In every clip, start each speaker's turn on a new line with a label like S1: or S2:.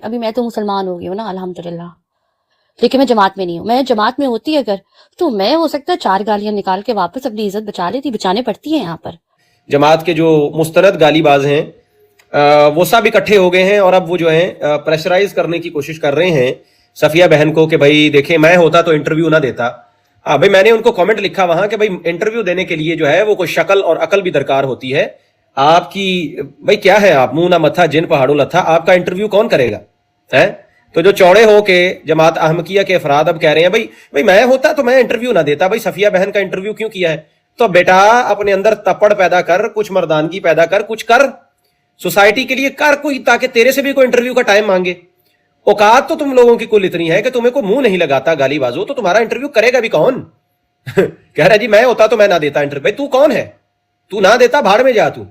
S1: ابھی میں تو مسلمان ہو گئی ہوں نا الحمدللہ، لیکن میں جماعت میں نہیں ہوں. میں جماعت میں ہوتی اگر تو میں ہو سکتا ہے 4 گالیاں نکال کے واپس اپنی عزت بچا لیتی. بچانے پڑتی ہیں یہاں پر.
S2: جماعت کے جو مستند گالی باز ہیں وہ سب اکٹھے ہو گئے ہیں اور اب وہ جو ہیں پریشرائز کرنے کی کوشش کر رہے ہیں صفیہ بہن کو کہ بھائی دیکھیں میں ہوتا تو انٹرویو نہ دیتا. ہاں بھائی میں نے ان کو کامنٹ لکھا وہاں کہ بھائی انٹرویو دینے کے لیے جو ہے وہ کوئی شکل اور عقل بھی درکار ہوتی ہے. آپ کی بھائی کیا ہے، آپ منہ نہ متھا جن پہاڑوں لتھا، آپ کا انٹرویو کون کرے گا ہے؟ تو جو چوڑے ہو کے جماعت احمدیہ کے افراد اب کہہ رہے ہیں بھائی میں ہوتا تو میں انٹرویو نہ دیتا، بھائی صفیہ بہن کا انٹرویو کیوں کیا ہے؟ تو بیٹا اپنے اندر تپڑ پیدا کر، کچھ مردانگی پیدا کر، کچھ کر سوسائٹی کے لیے کر کوئی، تاکہ تیرے سے بھی کوئی انٹرویو کا ٹائم مانگے. اوقات تو تم لوگوں کی کل اتنی ہے کہ تمہیں کو منہ نہیں لگاتا گالی بازو، تو تمہارا انٹرویو کرے گا بھی کون؟ کہہ رہا جی میں ہوتا تو میں نہ دیتا انٹرویو. بھائی تو کون ہے؟ تو نہ دیتا، بھاڑ میں جا. تو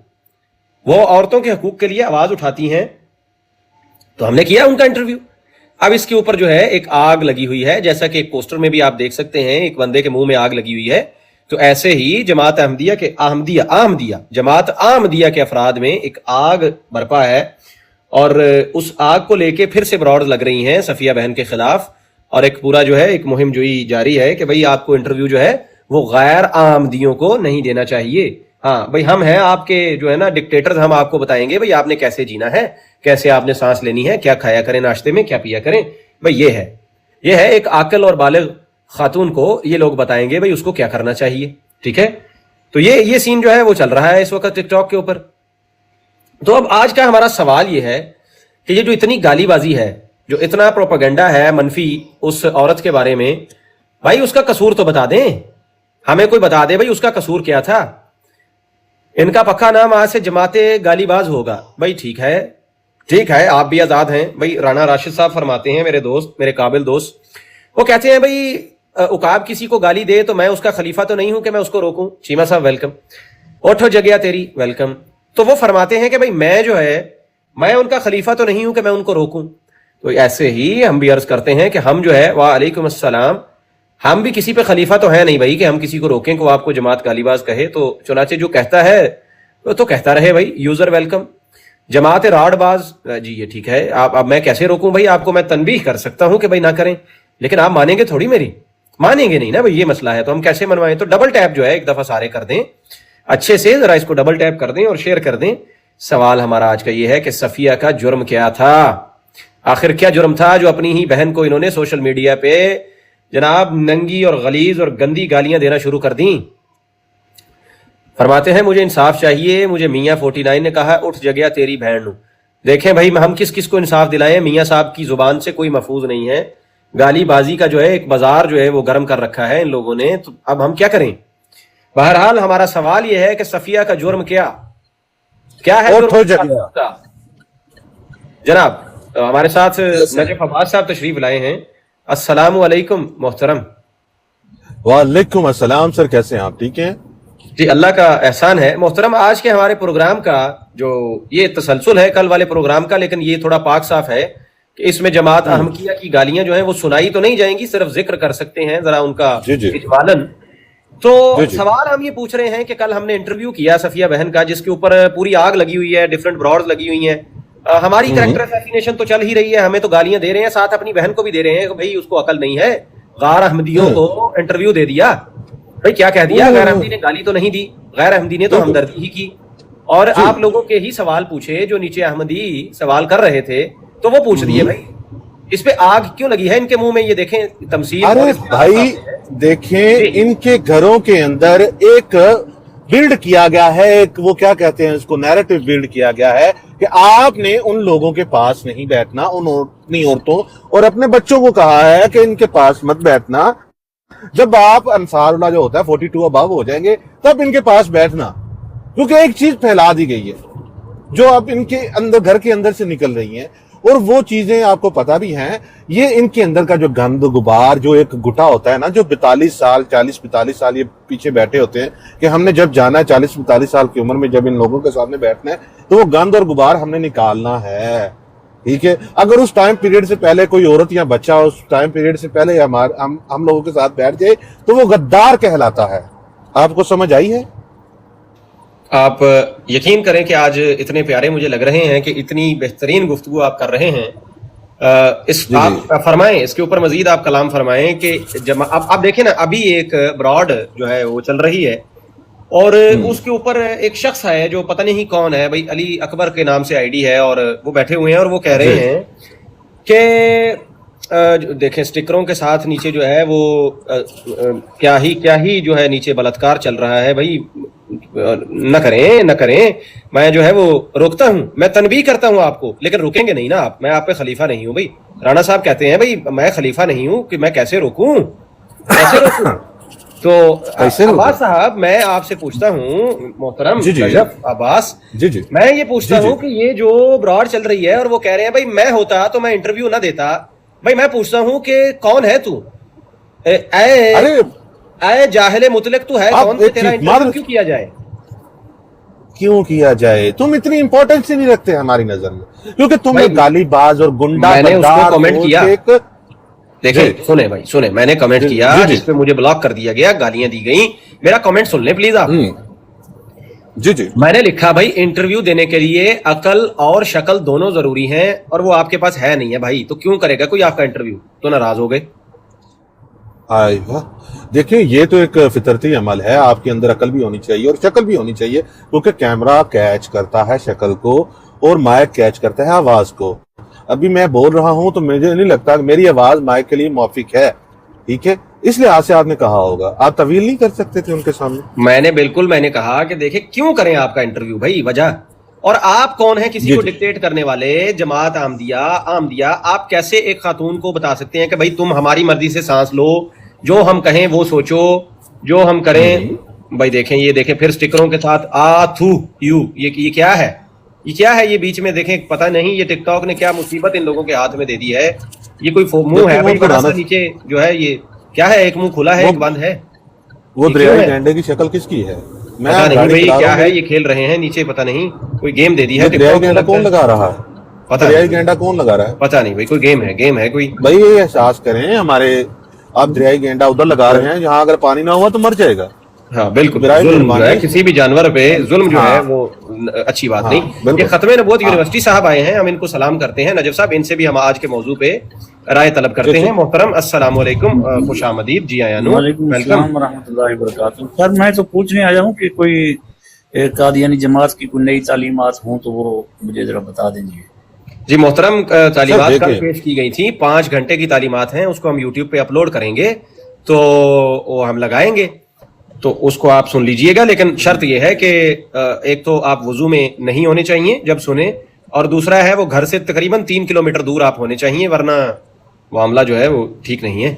S2: وہ عورتوں کے حقوق کے لیے آواز اٹھاتی ہیں تو ہم نے کیا ان کا انٹرویو. اب اس کے اوپر جو ہے ایک آگ لگی ہوئی ہے، جیسا کہ ایک پوسٹر میں بھی آپ دیکھ سکتے ہیں ایک بندے کے منہ میں آگ لگی ہوئی ہے. تو ایسے ہی جماعت جماعت احمدیہ کے افراد میں ایک آگ برپا ہے اور اس آگ کو لے کے پھر سے براڈز لگ رہی ہیں صفیہ بہن کے خلاف، اور ایک پورا جو ہے ایک مہم جوئی جاری ہے کہ بھئی آپ کو انٹرویو جو ہے وہ غیر احمدیوں کو نہیں دینا چاہیے. ہاں بھئی ہم ہیں آپ کے جو ہے نا ڈکٹیٹرز، ہم آپ کو بتائیں گے بھئی آپ نے کیسے جینا ہے، کیسے آپ نے سانس لینی ہے، کیا کھایا کریں ناشتے میں، کیا پیا کریں. بھئی یہ ہے ایک عاقل اور بالغ خاتون کو یہ لوگ بتائیں گے بھئی اس کو کیا کرنا چاہیے. ٹھیک ہے، تو یہ سین جو ہے وہ چل رہا ہے اس وقت ٹک ٹاک کے اوپر. تو اب آج کا ہمارا سوال یہ ہے کہ یہ جو اتنی گالی بازی ہے، جو اتنا پروپیگنڈا ہے منفی اس عورت کے بارے میں، بھائی اس کا قصور تو بتا دیں، ہمیں کوئی بتا دے بھائی اس کا قصور کیا تھا. ان کا پکا نام آج سے جماعت گالی باز ہوگا. بھائی ٹھیک ہے آپ بھی آزاد ہیں. بھائی رانا راشد صاحب فرماتے ہیں، میرے دوست، میرے قابل دوست، وہ کہتے ہیں بھئی عقاب کسی کو گالی دے تو میں اس کا خلیفہ تو نہیں ہوں کہ میں اس کو روکوں. چیمہ صاحب ویلکم. اٹھو جگیا تیری ویلکم. تو وہ فرماتے ہیں کہ بھئی میں ان کا خلیفہ تو نہیں ہوں کہ میں ان کو روکوں. تو ایسے ہی ہم بھی عرض کرتے ہیں کہ ہم جو ہے وعلیکم السلام، ہم بھی کسی پہ خلیفہ تو ہے نہیں بھائی کہ ہم کسی کو روکیں کہ وہ آپ کو جماعت گالی باز کہے. تو چنانچہ جو کہتا ہے وہ تو کہتا رہے. بھائی یوزر ویلکم. جماعت راڈ باز، جی یہ ٹھیک ہے، اب میں کیسے روکوں بھائی؟ آپ کو میں تنبیہ کر سکتا ہوں کہ بھائی نہ کریں، لیکن آپ مانیں گے تھوڑی میری، مانیں گے نہیں نا بھائی، یہ مسئلہ ہے. تو ہم کیسے منوائیں؟ تو ڈبل ٹیپ جو ہے ایک دفعہ سارے کر دیں، اچھے سے ذرا اس کو ڈبل ٹیپ کر دیں اور شیئر کر دیں. سوال ہمارا آج کا یہ ہے کہ صفیہ کا جرم کیا تھا؟ آخر کیا جرم تھا جو اپنی ہی بہن کو انہوں نے سوشل میڈیا پہ جناب ننگی اور غلیظ اور گندی گالیاں دینا شروع کر دیں؟ فرماتے ہیں مجھے انصاف چاہیے. مجھے میاں 49 نے کہا اٹھ جگیا تیری بہن نو. دیکھیں بھائی ہم کس کو انصاف دلائیں؟ میاں صاحب کی زبان سے کوئی محفوظ نہیں ہے. گالی بازی کا جو ہے ایک بازار جو ہے وہ گرم کر رکھا ہے ان لوگوں نے. تو اب ہم کیا کریں؟ بہرحال ہمارا سوال یہ ہے کہ صفیہ کا جرم کیا ہے؟ جناب ہمارے ساتھ نجف عباس صاحب تشریف لائے ہیں. السلام علیکم محترم.
S3: وعلیکم السلام سر، کیسے ہیں آپ؟ ٹھیک ہیں
S2: جی، اللہ کا احسان ہے محترم. آج کے ہمارے پروگرام کا جو یہ تسلسل ہے کل والے پروگرام کا، لیکن یہ تھوڑا پاک صاف ہے کہ اس میں جماعت احمدیہ کی گالیاں جو ہیں وہ سنائی تو نہیں جائیں گی، صرف ذکر کر سکتے ہیں ذرا ان کا اجمالاً. تو سوال ہم یہ پوچھ رہے ہیں کہ کل ہم نے انٹرویو کیا صفیہ بہن کا، جس کے اوپر پوری آگ لگی ہوئی ہے، ڈیفرنٹ براڈز لگی ہوئی ہیں. ہماری کریکٹر اسیسینیشن تو چل ہی رہی ہے، ہمیں تو گالیاں دے رہے ہیں، ساتھ اپنی بہن کو بھی دے رہے ہیں کہ بھائی اس کو عقل نہیں ہے، غیر احمدیوں کو انٹرویو دے دیا. بھائی کیا کہہ دیا؟ غیر احمدی نے گالی تو نہیں دی، غیر احمدی نے تو ہمدردی ہی کی. اور آپ لوگوں کے ہی سوال پوچھے جو نیچے احمدی سوال کر رہے تھے، تو وہ پوچھ دیے بھائی اس پہ آگ کیوں لگی ہے ان کے منہ میں؟ یہ دیکھیں تمثیل.
S3: ارے بھائی دیکھیں ان کے گھروں کے اندر ایک بلڈ کیا گیا ہے، ایک وہ کیا کہتے ہیں اس کو، نیریٹو بلڈ کیا گیا ہے کہ آپ نے ان لوگوں کے پاس نہیں بیٹھنا، اپنی عورتوں اور اپنے بچوں کو کہا ہے کہ ان کے پاس مت بیٹھنا. جب آپ انصار اللہ جو ہوتا ہے 42 ابو ہو جائیں گے تب ان کے پاس بیٹھنا، کیونکہ ایک چیز پھیلا دی گئی ہے جو اب ان کے اندر گھر کے اندر سے نکل رہی ہیں، اور وہ چیزیں آپ کو پتا بھی ہیں. یہ ان کے اندر کا جو گند غبار، جو ایک گٹا ہوتا ہے نا، جو 42 سال 40-42 سال یہ پیچھے بیٹھے ہوتے ہیں کہ ہم نے جب جانا ہے 40-42 سال کی عمر میں جب ان لوگوں کے سامنے بیٹھنا ہے تو وہ گند اور غبار ہم نے نکالنا ہے. ٹھیک ہے، اگر اس ٹائم پیریڈ سے پہلے کوئی عورت یا بچہ اس ٹائم پیریڈ سے پہلے ہم لوگوں کے ساتھ بیٹھ جائے تو وہ غدار کہلاتا ہے. آپ کو سمجھ آئی ہے؟
S2: آپ یقین کریں کہ آج اتنے پیارے مجھے لگ رہے ہیں کہ اتنی بہترین گفتگو آپ کر رہے ہیں اس آپ فرمائیں اس کے اوپر مزید آپ کلام فرمائیں کہ اب دیکھیں نا ابھی ایک براڈ جو ہے وہ چل رہی ہے اور اس کے اوپر ایک شخص ہے جو پتہ نہیں کون ہے بھائی، علی اکبر کے نام سے آئی ڈی ہے، اور وہ بیٹھے ہوئے ہیں اور وہ کہہ رہے ہیں کہ دیکھیں سٹکروں کے ساتھ نیچے جو ہے وہ کیا ہی جو ہے نیچے بلاತ್ಕಾರ چل رہا ہے بھائی، نہ کریں میں جو ہے وہ روکتا ہوں، میں تنبیہ کرتا ہوں آپ کو، لیکن روکیں گے نہیں نا آپ، میں آپ پہ خلیفہ نہیں ہوں بھائی۔ رانا صاحب کہتے ہیں بھائی میں خلیفہ نہیں ہوں کہ میں کیسے روکوں تو عباس صاحب میں آپ سے پوچھتا ہوں محترم رجب عباس، میں یہ پوچھتا ہوں کہ یہ جو براڈ چل رہی ہے اور وہ کہہ رہے ہیں بھائی میں ہوتا تو میں انٹرویو نہ دیتا، بھائی میں پوچھتا ہوں کہ کون ہے تو، اے جاہل مطلق تو ہے کون کہ تیرا انٹرویو کیوں کیا جائے؟ تم اتنی امپورٹنس ہی نہیں رکھتے ہماری نظر میں، کیونکہ تم ایک گالی باز اور گنڈا کمنٹ کیا، دیکھیں سنیں میں نے کمنٹ کیا جس پہ مجھے بلاک کر دیا گیا، گالیاں دی گئیں، میرا کمنٹ سن لیں پلیز آپ۔ میں نے لکھا بھائی انٹرویو دینے کے لیے عقل اور شکل دونوں ضروری ہیں، اور وہ آپ کے پاس ہے نہیں ہے بھائی، تو کیوں کرے گا کوئی آپ کا انٹرویو؟ تو ناراض ہو گئے۔
S3: دیکھیں یہ تو ایک فطرتی عمل ہے، آپ کے اندر عقل بھی ہونی چاہیے اور شکل بھی ہونی چاہیے، کیونکہ کیمرہ کیچ کرتا ہے شکل کو اور مائک کیچ کرتا ہے آواز کو۔ ابھی میں بول رہا ہوں تو مجھے نہیں لگتا کہ میری آواز مائک کے لیے موافق ہے، ٹھیک ہے، اس لحاظ سے آپ نے کہا ہوگا، آپ طویل نہیں کر سکتے تھے ان کے سامنے۔
S2: میں نے کہا کہ دیکھیں کیوں کریں آپ کا انٹرویو بھائی، وجہ، اور آپ کون ہیں کسی کو ڈکٹیٹ کرنے والے؟ جماعت احمدیہ آپ کیسے ایک خاتون کو بتا سکتے ہیں کہ بھائی تم ہماری مرضی سے سانس لو، جو ہم کہیں وہ سوچو، جو ہم کریں؟ بھائی دیکھیں یہ دیکھیں پھر سٹکروں کے ساتھ یہ کیا ہے؟ یہ بیچ میں دیکھیں پتہ نہیں یہ ٹک ٹاک نے کیا مصیبت ان لوگوں کے ہاتھ میں دے دی ہے، یہ کوئی منہ ہے بھائی بڑا سا نیچے جو ہے یہ کیا ہے، ایک منہ کھلا ہے ایک بند ہے،
S3: وہ دریائے گینڈے کی شکل کس کی ہے؟
S2: پتہ نہیں بھائی کیا ہے، یہ کھیل رہے ہیں نیچے، پتہ نہیں کوئی گیم دے دی ہے۔
S3: دریائے گینڈا کون لگا رہا ہے؟ دریائے گینڈا کون لگا رہا ہے؟
S2: پتہ نہیں بھائی، کوئی گیم ہے کوئی۔
S3: بھائی یہ احساس کریں، ہمارے آپ دریائے گینڈا ادھر لگا رہے ہیں جہاں اگر پانی نہ ہوا تو مر جائے گا۔
S2: ہاں بالکل، ظلم جو ہے کسی بھی جانور پہ ظلم جو ہے وہ اچھی بات نہیں۔ یہ ختم نبوت یونیورسٹی صاحب آئے ہیں، ہم ان کو سلام کرتے ہیں، نجف صاحب ان سے بھی ہم آج کے موضوع پہ رائے طلب کرتے ہیں۔ محترم السلام علیکم، خوش آمدید، جی آیا نور،
S4: وعلیکم السلام ورحمۃ اللہ وبرکاتہ۔ سر میں تو پوچھنے آیا ہوں کہ کوئی قادیانی جماعت کی کوئی نئی تعلیمات ہوں تو وہ مجھے ذرا بتا دیجیے۔
S2: جی محترم، تعلیمات کل پیش کی گئی تھی، 5 گھنٹے کی تعلیمات ہیں، اس کو ہم یوٹیوب پہ اپلوڈ کریں گے تو وہ ہم لگائیں گے، تو اس کو آپ سن لیجئے گا، لیکن شرط یہ ہے کہ ایک تو آپ وضو میں نہیں ہونے چاہیے جب سنیں، اور دوسرا ہے وہ گھر سے تقریباً 3 کلومیٹر دور آپ ہونے چاہیے، ورنہ معاملہ جو ہے وہ ٹھیک نہیں ہے۔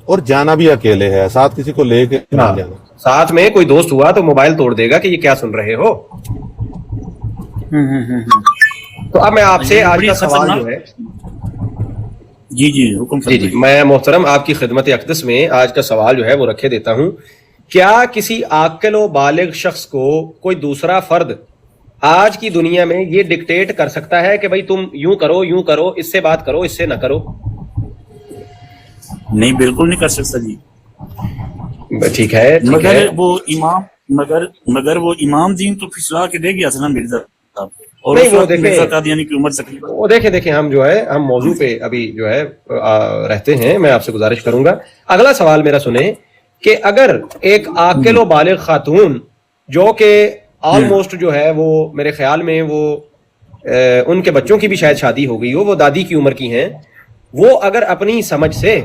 S3: اور جانا بھی اکیلے ہے، ساتھ کسی کو لے کے نہیں جانا۔
S2: ساتھ میں کوئی دوست ہوا تو موبائل توڑ دے گا کہ یہ کیا سن رہے ہو۔ تو اب میں آپ سے آج کا سوال جو ہے،
S4: جی حکم
S2: جی میں محترم آپ کی خدمت اقدس میں آج کا سوال جو ہے وہ رکھے دیتا ہوں، کیا کسی عاقل و بالغ شخص کو کوئی دوسرا فرد آج کی دنیا میں یہ ڈکٹیٹ کر سکتا ہے کہ بھائی تم یوں کرو، اس سے بات کرو، اس سے نہ کرو؟
S4: نہیں، بالکل نہیں کر سکتا جی۔
S2: ٹھیک ہے،
S4: مگر وہ امام دین تو پھسلا کے دے گیا تھا نا مرزا صاحب، اور مرزا قادیانی کی عمر تقریباً
S2: وہ دیکھیں ہم جو ہے ہم موضوع پہ ابھی جو ہے رہتے ہیں، میں آپ سے گزارش کروں گا اگلا سوال میرا سنیں کہ اگر ایک عاقل و بالغ خاتون جو کہ آلموسٹ جو ہے وہ میرے خیال میں وہ ان کے بچوں کی بھی شاید شادی ہو گئی ہو، وہ دادی کی عمر کی ہیں، وہ اگر اپنی سمجھ سے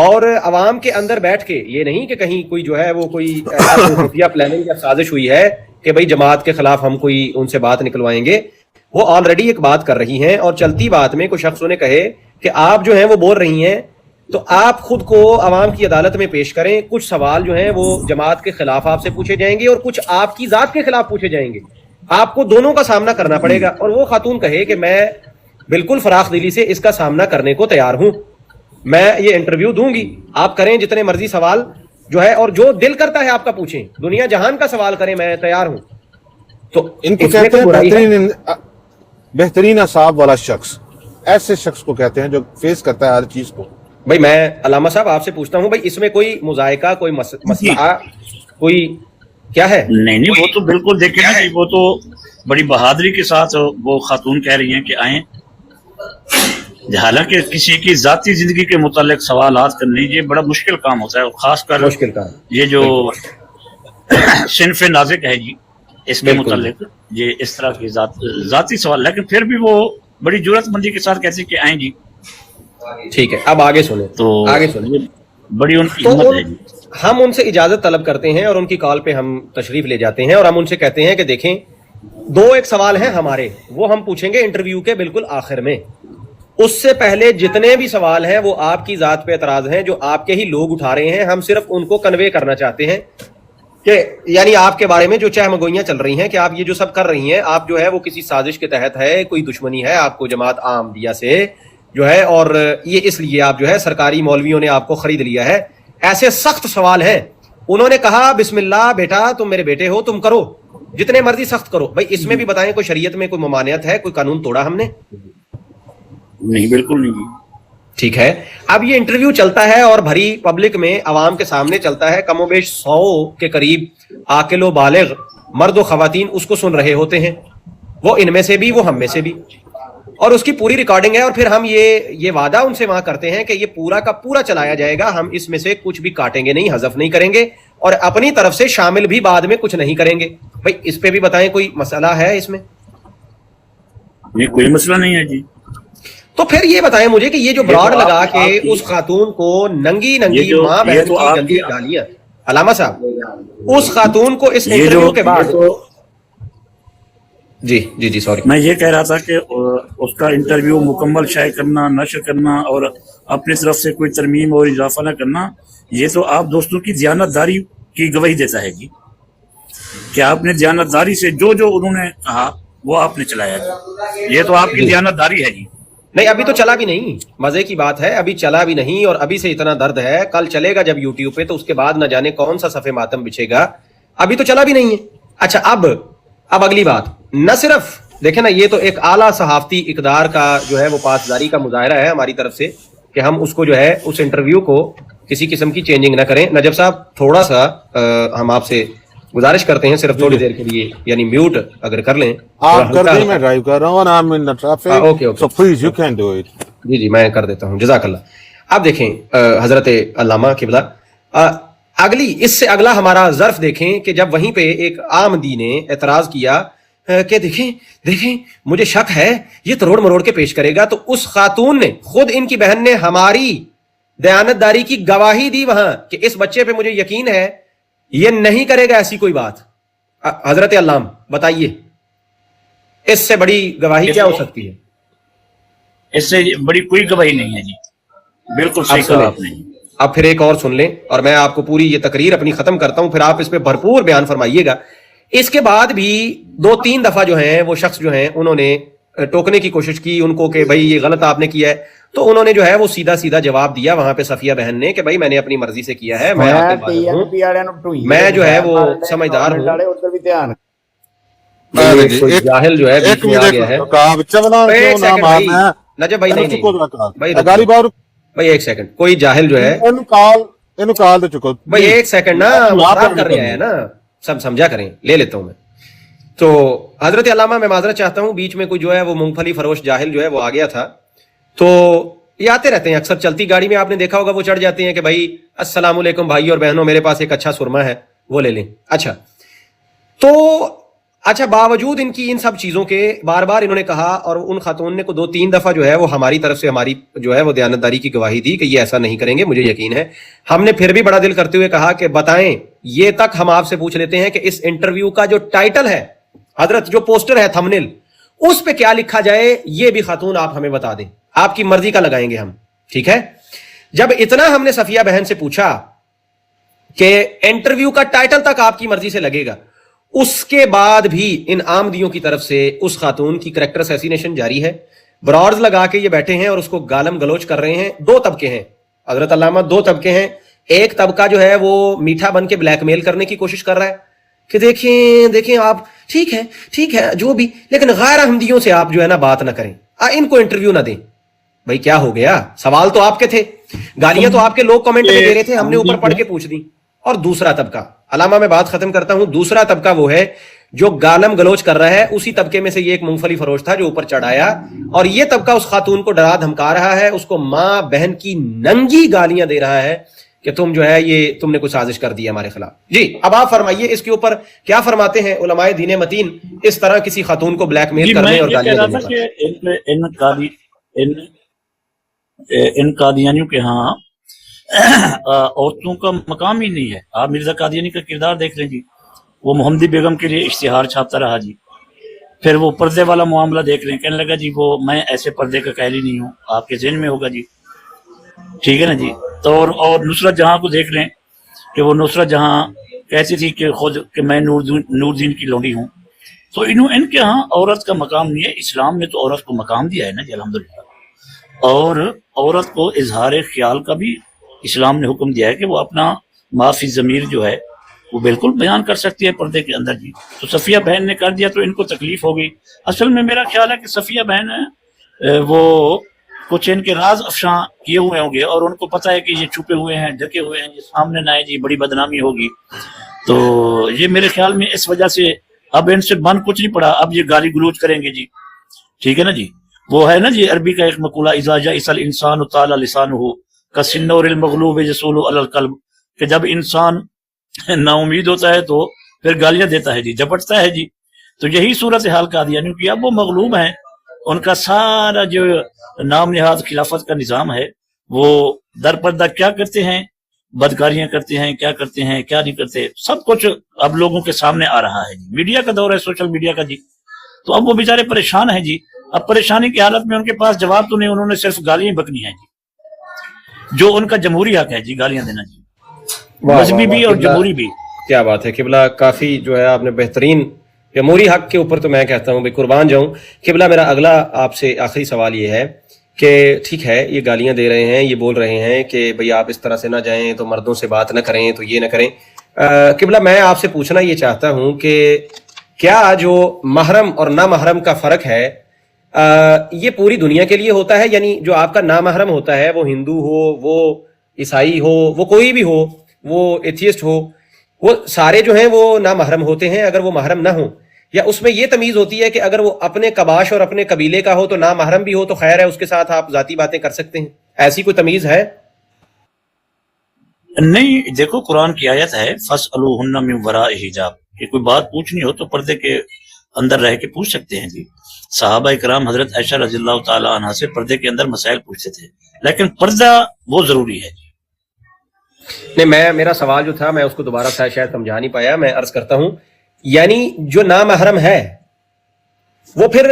S2: اور عوام کے اندر بیٹھ کے، یہ نہیں کہ کہیں کوئی جو ہے وہ کوئی خفیہ پلاننگ یا سازش ہوئی ہے کہ بھئی جماعت کے خلاف ہم کوئی ان سے بات نکلوائیں گے، وہ آلریڈی ایک بات کر رہی ہیں، اور چلتی بات میں کوئی شخص انہیں کہے کہ آپ جو ہیں وہ بول رہی ہیں، تو آپ خود کو عوام کی عدالت میں پیش کریں، کچھ سوال جو ہیں وہ جماعت کے خلاف آپ سے پوچھے جائیں گے اور کچھ آپ کی ذات کے خلاف پوچھے جائیں گے، آپ کو دونوں کا سامنا کرنا پڑے گا، اور وہ خاتون کہے کہ میں بالکل فراخ دلی سے اس کا سامنا کرنے کو تیار ہوں، میں یہ انٹرویو دوں گی، آپ کریں جتنے مرضی سوال جو ہے، اور جو دل کرتا ہے آپ کا پوچھیں، دنیا جہان کا سوال کریں، میں تیار ہوں۔ تو
S3: ان کو کہتے ہیں بہترین اعصاب والا شخص، ایسے شخص کو کہتے ہیں جو فیس کرتا ہے ہر چیز کو۔
S2: بھائی میں علامہ صاحب آپ سے پوچھتا ہوں، بھائی اس میں کوئی مذائقہ، کوئی مسئلہ، کوئی کیا ہے؟
S4: نہیں، وہ تو بالکل دیکھیں نا، وہ تو بڑی بہادری کے ساتھ وہ خاتون کہہ رہی ہیں کہ آئیں، हालांकि किसी की जाती जिंदगी के मुतालिक सवालात करने ये बड़ा मुश्किल काम होता है, और खासकर
S2: मुश्किल काम।
S4: ये जो सिनफ नाजिक है जी, इसके
S2: बिल्कुल।
S4: मुतालिक ये इस तरह के जाती सवाल, लेकिन फिर भी वो बड़ी जुर्रतमंदी के साथ कहते कि आए जी।
S2: ठीक है, अब आगे सुने,
S4: तो
S2: आगे सुने।
S4: ये बड़ी उनकी
S2: तो
S4: हिम्मत है जी।
S2: हम उनसे इजाजत तलब करते हैं और उनकी कॉल पे हम तशरीफ ले जाते हैं और हम उनसे कहते हैं कि देखें, दो एक सवाल हैं हमारे, वो हम पूछेंगे इंटरव्यू के बिल्कुल आखिर में। उससे पहले जितने भी सवाल हैं वो आपकी जात पे एतराज हैं जो आपके ही लोग उठा रहे हैं। हम सिर्फ उनको कन्वे करना चाहते हैं कि यानी आपके बारे में जो चहमगोइयां चल रही हैं कि आप ये जो सब कर रही हैं, आप जो है वो किसी साजिश के तहत है, कोई दुश्मनी है आपको जमात अहमदिया से जो है, और ये इसलिए आप जो है सरकारी मौलवियों ने आपको खरीद लिया है। ऐसे सख्त सवाल हैं। उन्होंने कहा बिस्मिल्लाह बेटा, तुम मेरे बेटे हो, तुम करो जितने मर्जी सख्त करो। भाई इसमें भी बताएं कोई शरीयत में कोई ममानियत है, कोई कानून तोड़ा हमने?
S4: नहीं, बिल्कुल नहीं।
S2: ठीक है, अब ये इंटरव्यू चलता है और भरी पब्लिक में आवाम के सामने चलता है। कमोबेश 100 के करीब आकिलो बालिग मर्द व खवातीन उसको सुन रहे होते हैं, वो इनमें से भी, वो हम में से भी, और उसकी पूरी रिकॉर्डिंग है। और फिर हम ये वादा उनसे वहां करते हैं कि ये पूरा का पूरा चलाया जाएगा, हम इसमें से कुछ भी काटेंगे नहीं, हज़फ नहीं करेंगे, और अपनी तरफ से शामिल भी बाद में कुछ नहीं करेंगे। भाई इस पे भी बताएं, कोई मसला है इसमें?
S4: नहीं, कोई मसला नहीं है जी।
S2: तो फिर ये बताएं मुझे कि ये जो ब्रॉड लगा के उस खातून को नंगी माँ बहन की गंदी गालियां, अलामा साहब, उस खातून को इस इंटरव्यू के बाद जी सॉरी,
S4: मैं ये कह रहा था कि उसका इंटरव्यू मुकम्मल शाये करना, नशर करना और अपनी तरफ से कोई तरमीम और इजाफा न करना, ये तो आप दोस्तों की दयानतदारी की गवाही देता है जी, कि आपने दयानतदारी से जो जो उन्होंने कहा वो आपने चलाया जी। ये तो आपकी दयानतदारी है जी।
S2: नहीं, अभी तो चला भी नहीं, मजे की बात है, अभी चला भी नहीं, और अभी से इतना दर्द है, कल चलेगा जब यूट्यूब पे तो उसके बाद न जाने कौन सा सफे मातम बिछेगा, अभी तो चला भी नहीं है। अच्छा, अब अगली बात, न सिर्फ देखे ना, ये तो एक आला सहाफती इकदार का जो है वो पासदारी का मुजाहरा है हमारी तरफ से कि हम उसको जो है उस इंटरव्यू को किसी किस्म की चेंजिंग ना करें। नजब साहब, थोड़ा सा हम आपसे गुजारिश करते हैं, सिर्फ थोड़ी देर के लिए, यानी म्यूट अगर कर लें।
S3: आप कर दें, मैं ड्राइव कर रहा हूँ, I am in the traffic,
S2: okay,
S3: so please you can do it.
S2: जी मैं कर देता हूँ, जज़ाकल्लाह। अब देखें हजरत अल्लामा किबला, इससे अगला हमारा ज़र्फ देखें कि जब वहीं पे एक आमदी ने एतराज किया कि देखें मुझे शक है ये तरोड़ मरोड़ के पेश करेगा, तो उस खातून ने, खुद इनकी बहन ने हमारी दयानतदारी की गवाही दी वहां कि इस बच्चे पे मुझे यकीन है ये नहीं करेगा ऐसी कोई बात। हजरत अल्लाम बताइए, इससे बड़ी गवाही क्या हो सकती है?
S4: इससे बड़ी कोई गवाही नहीं है जी, बिल्कुल सही कहा आपने।
S2: अब फिर एक और सुन लें और मैं आपको पूरी ये तकरीर अपनी खत्म करता हूं, फिर आप इस पे भरपूर बयान फरमाइएगा। इसके बाद भी 2-3 दफा जो है वो शख्स जो है उन्होंने टोकने की कोशिश की उनको कि भाई ये गलत आपने किया है, तो उन्होंने जो है वो सीधा सीधा जवाब दिया वहां पे सफिया बहन ने कि भाई मैंने अपनी मर्जी से किया है, मैं मैं जो है वो समझदार हूँ। जाहिल जो है बीच में आ गया है। नजब भाई नहीं भाई एक सेकंड, कोई जाहिल जो है भाई एक सेकंड ना, बात कर रहा है ना, सब समझा करें, ले लेता हूं मैं। तो हजरत अल्लामा, मैं माजरत चाहता हूं, बीच में कोई जो है वो मूंगफली फरोश जाहिल जो है वो आ गया था। तो ये आते रहते हैं अक्सर, चलती गाड़ी में आपने देखा होगा वो चढ़ जाते हैं कि भाई अस्सलाम वालेकुम भाई और बहनों, मेरे पास एक अच्छा सुरमा है, वो ले लें। अच्छा, बावजूद इनकी इन सब चीजों के बार बार इन्होंने कहा, और उन खातून ने को 2-3 दफा जो है वो हमारी तरफ से हमारी जो है वो दयानतदारी की गवाही दी कि ये ऐसा नहीं करेंगे, मुझे यकीन है। हमने फिर भी बड़ा दिल करते हुए कहा कि बताएं, ये तक हम आपसे पूछ लेते हैं कि इस इंटरव्यू का जो टाइटल है हजरत, जो पोस्टर है थंबनेल, उस पे क्या लिखा जाए, ये भी खातून आप हमें बता दें, आपकी मर्जी का लगाएंगे हम, ठीक है? जब इतना हमने सफिया बहन से पूछा कि इंटरव्यू का टाइटल तक आपकी मर्जी से लगेगा, उसके बाद भी इन आमदियों की तरफ से उस खातून की करैक्टर असैसिनेशन जारी है। ब्रॉड्स लगा के ये बैठे हैं और उसको गालम गलोच कर रहे हैं। 2 तबके हैं हजरत अल्लामा, 2 तबके हैं। एक तबका जो है वो मीठा बन के ब्लैकमेल करने की कोशिश कर रहा है कि देखें आप, ठीक है जो भी, लेकिन गैर अहमदियों से आप जो है ना बात ना करें, इनको इंटरव्यू ना दें। भाई क्या हो गया? सवाल तो आपके थे, गालियां तो आपके लोग कमेंट में दे रहे थे, हमने ऊपर पढ़ के पूछ दी। और दूसरा तबका, अलामा मैं बात खत्म करता हूं। दूसरा तबका वो है जो गालम गलोच कर रहा है, उसी तबके में से ये एक मूंगफली फरोश था जो ऊपर चढ़ाया, और ये तबका उस खातून को डरा धमका रहा है, उसको माँ बहन की नंगी गालियां दे रहा है कि तुम जो है ये तुमने कुछ साजिश कर दी हमारे खिलाफ। जी अब आप फरमाइए इसके ऊपर क्या फरमाते हैं उलमाए दीन मतीन इस तरह किसी खातून को ब्लैकमेल करने और गालियां देने पर?
S4: इन कादियानियों के यहाँ औरतों का मकाम ही नहीं है। आप मिर्जा कादियानी का किरदार देख लें जी, वो मोहम्मदी बेगम के लिए इश्तिहार छापता रहा जी, फिर वो पर्दे वाला मामला देख लें, कहने लगा जी वो मैं ऐसे पर्दे का कहली नहीं हूँ, आपके ज़हन में होगा जी, ठीक है ना जी। तो और नुसरत जहाँ को देख लें कि वो नुसरत जहाँ कहती थी कि खुद कि मैं नूरदीन की लौंडी हूँ। तो इनके यहाँ औरत का मकाम नहीं है। इस्लाम ने तो औरत को मकाम दिया है ना जी, अल्हम्दुलिल्लाह। और औरत को इजहार ख्याल का भी इस्लाम ने हुक्म दिया है कि वो अपना माफी ज़मीर जो है वो बिल्कुल बयान कर सकती है पर्दे के अंदर जी। तो सफ़िया बहन ने कर दिया तो इनको तकलीफ हो गई। असल में मेरा ख्याल है कि सफ़िया बहन है वो कुछ इनके राज अफशा किए हुए होंगे और उनको पता है कि ये छुपे हुए हैं, ढके हुए हैं, ये सामने ना आए जी, बड़ी बदनामी होगी। तो ये मेरे ख्याल में इस वजह से अब इनसे बन कुछ नहीं पड़ा, अब ये गाली गलौज करेंगे जी, ठीक है ना जी। वो है ना जी अरबी का एक मकूला, इज़ा जाइसल इंसान ताला लिसानुहु कसिन्नौरिल मग़लूब यसूलु अलल क़ल्ब, कि जब इंसान नाउमीद होता है तो फिर गालियां देता है जी, झपटता है जी। तो यही सूरत हाल कादियानियों की। अब वो मगलूब हैं, उनका सारा जो नाम निहाद खिलाफत का निज़ाम है वो दर पर्दा क्या करते हैं, बदकारियां करते हैं, क्या करते हैं क्या नहीं करते, सब कुछ अब लोगों के सामने आ रहा है जी। मीडिया का दौर है, सोशल मीडिया का जी। तो अब वो बेचारे परेशान हैं जी। अब परेशानी की हालत में उनके पास जवाब तो नहीं, उन्होंने सिर्फ गालियां बकनी है जी, जो उनका जमहूरी हक है जी, गालियां देना जी, मजहबी भी और जमहूरी भी।
S2: क्या बात है किबला, काफी जो है आपने बेहतरीन जमहूरी हक के ऊपर तो मैं कहता हूँ भाई कुर्बान जाऊं। किबला मेरा अगला आपसे आखिरी सवाल ये है कि ठीक है ये गालियां दे रहे हैं, ये बोल रहे हैं कि भाई आप इस तरह से ना जाएं, तो मर्दों से बात ना करें, तो ये ना करें। किबला मैं आपसे पूछना ये चाहता हूँ कि क्या जो महरम और ना महरम का फर्क है ये पूरी दुनिया के लिए होता है? यानी जो आपका नामहरम होता है वो हिंदू हो, वो ईसाई हो, वो कोई भी हो, वो एथियस्ट हो, वो सारे जो हैं वो नामहरम होते हैं अगर वो महरम ना हो? या उसमें ये तमीज होती है कि अगर वो अपने कबाश और अपने कबीले का हो तो नामहरम भी हो तो खैर है, उसके साथ आप जाती बातें कर सकते हैं, ऐसी कोई तमीज है?
S4: नहीं, देखो कुरान की आयत है फसअलूहुन्ना मिन वराइ हिजाब, कि कोई बात पूछनी हो तो पर्दे के अंदर रह के पूछ सकते हैं जी। सहाबा इकराम हजरत आयशा रज़ियल्लाहु ताला अन्हा से पर्दे के अंदर मसाइल पूछते थे, लेकिन पर्दा वो जरूरी है जी।
S2: नहीं, मेरा सवाल जो था मैं उसको दोबारा शायद समझा नहीं पाया, मैं अर्ज करता हूं यानी जो नामहरम है वो फिर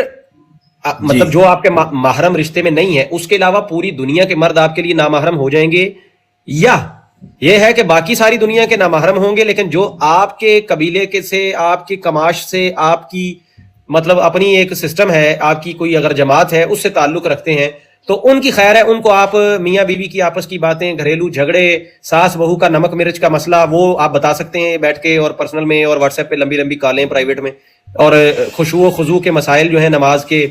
S2: मतलब जो आपके महरम रिश्ते में नहीं है उसके अलावा पूरी दुनिया के मर्द आपके लिए नामहरम हो जाएंगे, या ये है कि बाकी सारी दुनिया के नामहरम होंगे लेकिन जो आपके कबीले के से, आपकी कमाश से, आपकी मतलब अपनी एक सिस्टम है, आपकी कोई अगर जमात है उससे ताल्लुक रखते हैं तो उनकी खैर है, उनको आप मियाँ बीवी की आपस की बातें, घरेलू झगड़े, सास बहू का नमक मिर्च का मसला वो आप बता सकते हैं बैठ के और पर्सनल में और व्हाट्सएप पे लंबी लंबी कॉलें प्राइवेट में, और खुशू खुजू के मसाइल जो है नमाज के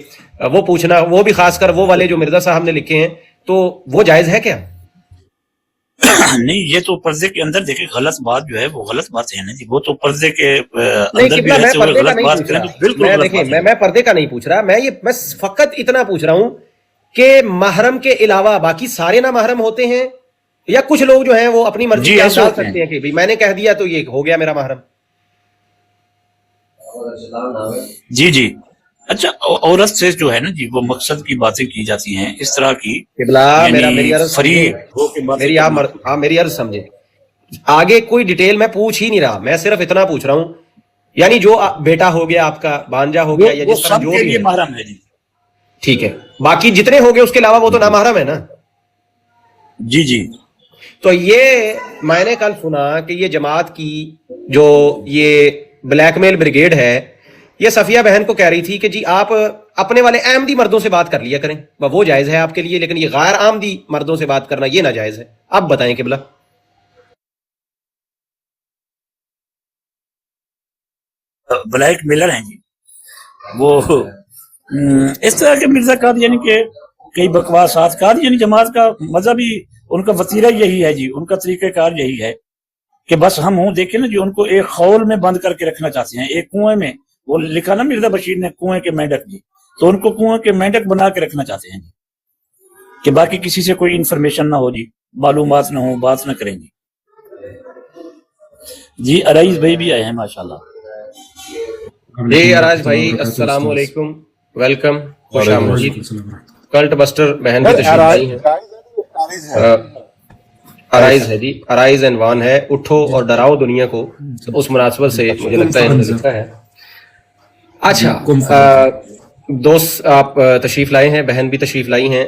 S2: वो पूछना, वो भी खासकर वो वाले जो मिर्जा साहब ने लिखे हैं, तो वो जायज है क्या?
S4: नहीं, ये तो पर्दे के अंदर देखे गलत बात जो है वो गलत बात है ना जी, वो तो पर्दे के अंदर भी रहते हुए गलत बात करें तो बिल्कुल गलत बात है।
S2: मैं पर्दे का नहीं पूछ रहा, मैं फकत इतना पूछ रहा हूं कि महरम के अलावा बाकी सारे ना महरम होते हैं, या कुछ लोग जो हैं वो अपनी मर्जी से डाल सकते हैं कि भाई मैंने कह दिया तो ये हो गया मेरा महरम?
S4: जी जी, अच्छा, औरत से जो है ना जी वो मकसद की बातें की जाती हैं इस तरह की,
S2: मेरी अर्ज समझे, आगे कोई डिटेल मैं पूछ ही नहीं रहा, मैं सिर्फ इतना पूछ रहा हूं यानी जो बेटा हो गया आपका, भांजा हो गया, या जिस तरह जो भी
S4: महरम है जी,
S2: ठीक है, बाकी जितने हो गए उसके अलावा वो तो ना महरम है ना?
S4: जी जी।
S2: तो ये मैंने कल सुना कि ये जमात की जो ये ब्लैकमेल ब्रिगेड है ये सफिया बहन को कह रही थी कि जी आप अपने वाले आमदी मर्दों से बात कर लिया करें, वो जायज है आपके लिए, लेकिन ये गैर आमदी मर्दों से बात करना ये नाजायज है। अब बताएं किबला।
S4: ब्लैक मेलर हैं जी वो, इस तरह के मिर्जा कादियानी के कई बकवासात, कादियानी जमात का मजहबी उनका वतीरा यही है जी, उनका तरीक़ाकार यही है कि बस हम हूँ देखे ना जी, उनको एक खौल में बंद करके रखना चाहते हैं, एक कुएं में। वो लिखा ना मिर्जा बशीर ने, कुएं के मेंढक जी, तो उनको कुएं के मेंढक बना के रखना चाहते हैं जी, कि बाकी किसी से कोई इंफॉर्मेशन ना हो जी, मालूमात ना हो, बात ना करें जी। अराइज भाई भी आए हैं माशाल्लाह।
S2: जी अराज भाई अस्सलाम वालेकुम, वेलकम, खुश आमदीद। कल्ट बस्टर बहन की तशरीफ लाई है। अराइज है जी, अराइज एंड वान है, उठो और डराओ दुनिया को, तो उस मुनासबत से मुझे लगता है इन्होंने लिखा है। अच्छा दोस्त आप तशरीफ लाए हैं, बहन भी तशरीफ लाई हैं,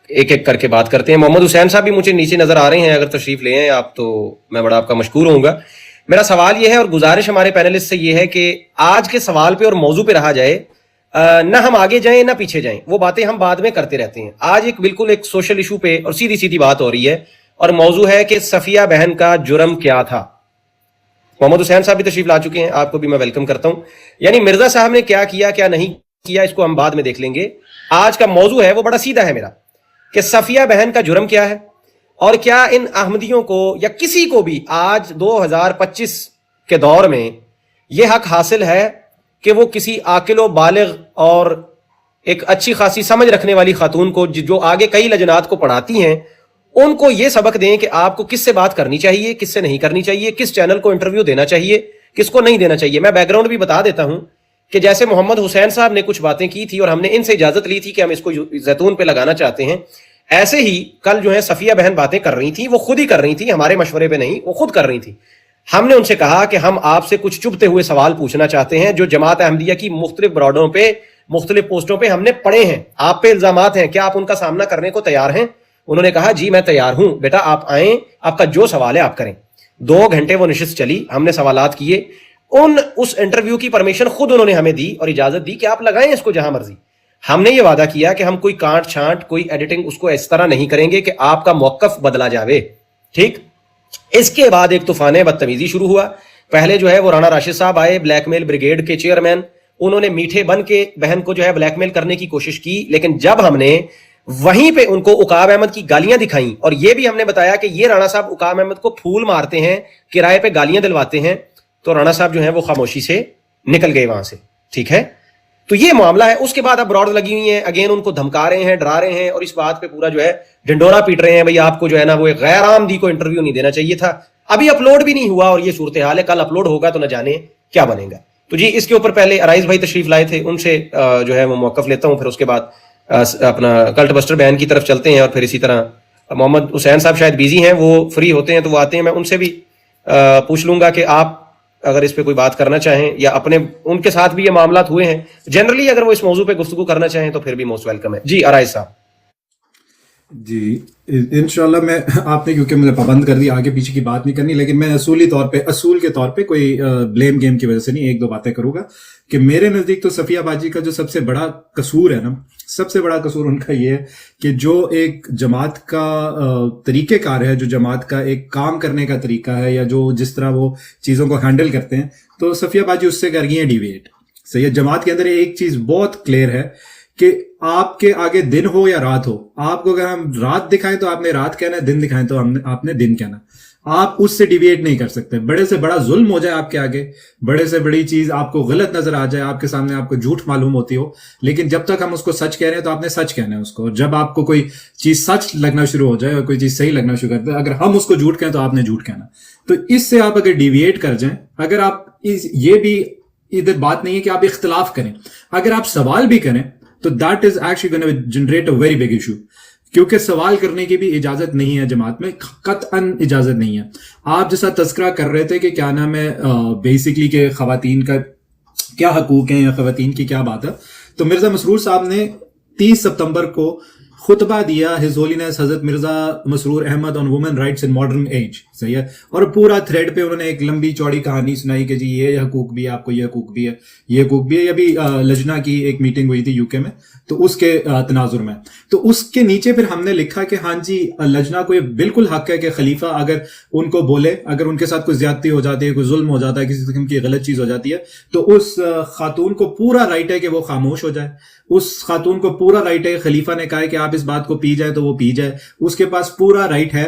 S2: एक एक करके बात करते हैं। मोहम्मद हुसैन साहब भी मुझे नीचे नजर आ रहे हैं, अगर तशरीफ ले आए आप तो मैं बड़ा आपका मशकूर होऊंगा। मेरा सवाल ये है और गुजारिश हमारे पैनलिस्ट से ये है कि आज के सवाल पे और मौजू पे रहा जाए, ना हम आगे जाएं ना पीछे जाएं, वो बातें हम बाद में करते रहते हैं। आज एक बिल्कुल एक सोशल इशू पे और सीधी सीधी बात हो रही है और मौजू है कि सफिया बहन का जुर्म क्या था। मोहम्मद हुसैन साहब भी तशरीफ ला चुके हैं, आपको भी मैं वेलकम करता हूं। यानी मिर्जा साहब ने क्या किया क्या नहीं किया इसको हम बाद में देख लेंगे। आज का मौजू है वो बड़ा सीधा है मेरा, कि सफिया बहन का जुर्म क्या है और क्या इन अहमदियों को या किसी को भी आज 2025 के दौर में यह हक हासिल है कि वो किसी आकिलो बालिग और एक अच्छी खासी समझ रखने वाली खातून को जो आगे कई लजनात को पढ़ाती हैं, उनको ये सबक दें कि आपको किससे बात करनी चाहिए, किससे नहीं करनी चाहिए, किस चैनल को इंटरव्यू देना चाहिए, किसको नहीं देना चाहिए। मैं बैकग्राउंड भी बता देता हूं कि जैसे मोहम्मद हुसैन साहब ने कुछ बातें की थी और हमने इनसे इजाजत ली थी कि हम इसको जैतून पे लगाना चाहते हैं, ऐसे ही कल जो है सफिया बहन बातें कर रही थी, वो खुद ही कर रही थी, हमारे मशवरे पे नहीं, वो खुद कर रही थी। हमने उनसे कहा कि हम आपसे कुछ चुभते हुए सवाल पूछना चाहते हैं जो जमात अहमदिया की मुख्तलिफ ब्रॉडों पे, मुख्तलिफ पोस्टों पे हमने पढ़े हैं, आप पे इल्जामात हैं, क्या आप उनका सामना करने को तैयार हैं? उन्होंने कहा जी मैं तैयार हूं, बेटा आप आए, आपका जो सवाल है आप करें। 2 घंटे वो नशिस्त चली, हमने सवालात किए, उस इंटरव्यू की परमिशन खुद उन्होंने हमें दी और इजाजत दी कि आप लगाएं इसको जहां मर्जी। हमने ये वादा किया कि हम कोई कांट छांट, कोई एडिटिंग उसको इस तरह नहीं करेंगे कि आपका मौकफ बदला जावे, ठीक। इसके बाद एक तूफान बदतमीजी शुरू हुआ। पहले जो है वो राणा राशिद साहब आए, ब्लैकमेल ब्रिगेड के चेयरमैन, उन्होंने मीठे बन के बहन को जो है ब्लैकमेल करने की कोशिश की, लेकिन जब हमने वहीं पे उनको उकाब अहमद की गालियां दिखाई और ये भी हमने बताया कि ये राणा साहब उकाब अहमद को फूल मारते हैं, किराए पे गालियां दिलवाते हैं, तो राणा साहब जो है वो खामोशी से निकल गए वहां से, ठीक है। तो ये मामला है। उसके बाद अब ब्रॉड लगी हुई है, अगेन उनको धमका रहे हैं, डरा रहे हैं और इस बात पे पूरा जो है ढिंडोरा पीट रहे हैं, भाई आपको जो है ना वो एक गैर आमदी को इंटरव्यू नहीं देना चाहिए था। अभी अपलोड भी नहीं हुआ और ये सूरत हाल है, कल अपलोड होगा तो न जाने क्या बनेगा। तो जी इसके ऊपर पहले अराइज भाई तशरीफ लाए थे, उनसे जो है वो मौकफ लेता हूं, फिर उसके बाद अपना कल्ट बस्टर बयान की तरफ चलते हैं और फिर इसी तरह मोहम्मद हुसैन साहब शायद बिजी हैं, वो फ्री होते हैं तो वो आते हैं, मैं उनसे भी पूछ लूंगा कि आप अगर इस पे कोई बात करना चाहें या अपने उनके साथ भी ये मामला हुए हैं जनरली, अगर वो इस मौजू पे गुफ्तगू करना चाहें तो फिर भी मोस्ट वेलकम है। जी अराइज साहब।
S5: जी इंशाल्लाह मैं, आपने क्योंकि मुझे पाबंद कर दिया आगे पीछे की बात नहीं करनी, लेकिन मैं असूल के तौर पे कोई ब्लेम गेम की वजह से नहीं, 1-2 बातें करूंगा कि मेरे नजदीक तो सफिया बाजी का जो सबसे बड़ा कसूर है ना, सबसे बड़ा कसूर उनका ये है कि जो एक जमात का तरीकेकार है, जो जमात का एक काम करने का तरीका है या जो जिस तरह वो चीजों को हैंडल करते हैं, तो सफिया बाजी उससे कर गई है डिविएट। सही है, जमात के अंदर एक चीज बहुत क्लियर है कि आपके आगे दिन हो या रात हो, आपको अगर हम रात दिखाएं तो आपने रात कहना है, दिन दिखाएं तो आपने दिन कहना। आप उससे डिविएट नहीं कर सकते। बड़े से बड़ा जुल्म हो जाए आपके आगे, बड़े से बड़ी चीज आपको गलत नजर आ जाए, आपके सामने आपको झूठ मालूम होती हो, लेकिन जब तक हम उसको सच कह रहे हैं तो आपने सच कहना है उसको। और जब आपको कोई चीज सच लगना शुरू हो जाए और कोई चीज सही लगना शुरू करते हैं, अगर हम उसको झूठ कहें तो आपने झूठ कहना। तो इससे आप अगर डिविएट कर जाएं, अगर आप ये भी इधर बात नहीं है कि आप इख्तिलाफ करें, अगर आप सवाल भी करें तो that is actually going to generate a very big issue, क्योंकि सवाल करने की भी इजाजत नहीं है जमात में, कतअन इजाजत नहीं है। आप जैसा तस्करा कर रहे थे कि क्या नाम है बेसिकली के खवातीन का क्या हकूक हैं या खवातीन की क्या बात है, तो मिर्जा मसरूर साहब ने 30 सितंबर को खुतबा दिया, his holiness Hazrat Mirza Masroor Ahmad on women rights in modern age. सही है, और पूरा थ्रेड पे उन्होंने एक लंबी चौड़ी कहानी सुनाई कि जी ये हकूक भी है, आपको ये हकूक भी है, ये हकूक भी है। ये भी लजना की एक मीटिंग हुई थी यूके में, तो उसके तनाजुर में, तो उसके नीचे फिर हमने लिखा कि हाँ जी लजना को ये बिल्कुल हक है कि खलीफा अगर उनको बोले, अगर उनके साथ कोई ज्यादती हो जाती है, कोई जुल्म हो जाता है, किसी किस्म की गलत चीज हो जाती है, तो उस खातून को पूरा राइट है कि वो खामोश हो जाए। उस खातून को पूरा राइट है, खलीफा ने कहा है कि आप इस बात को पी जाए तो वो पी जाए। उसके पास पूरा राइट है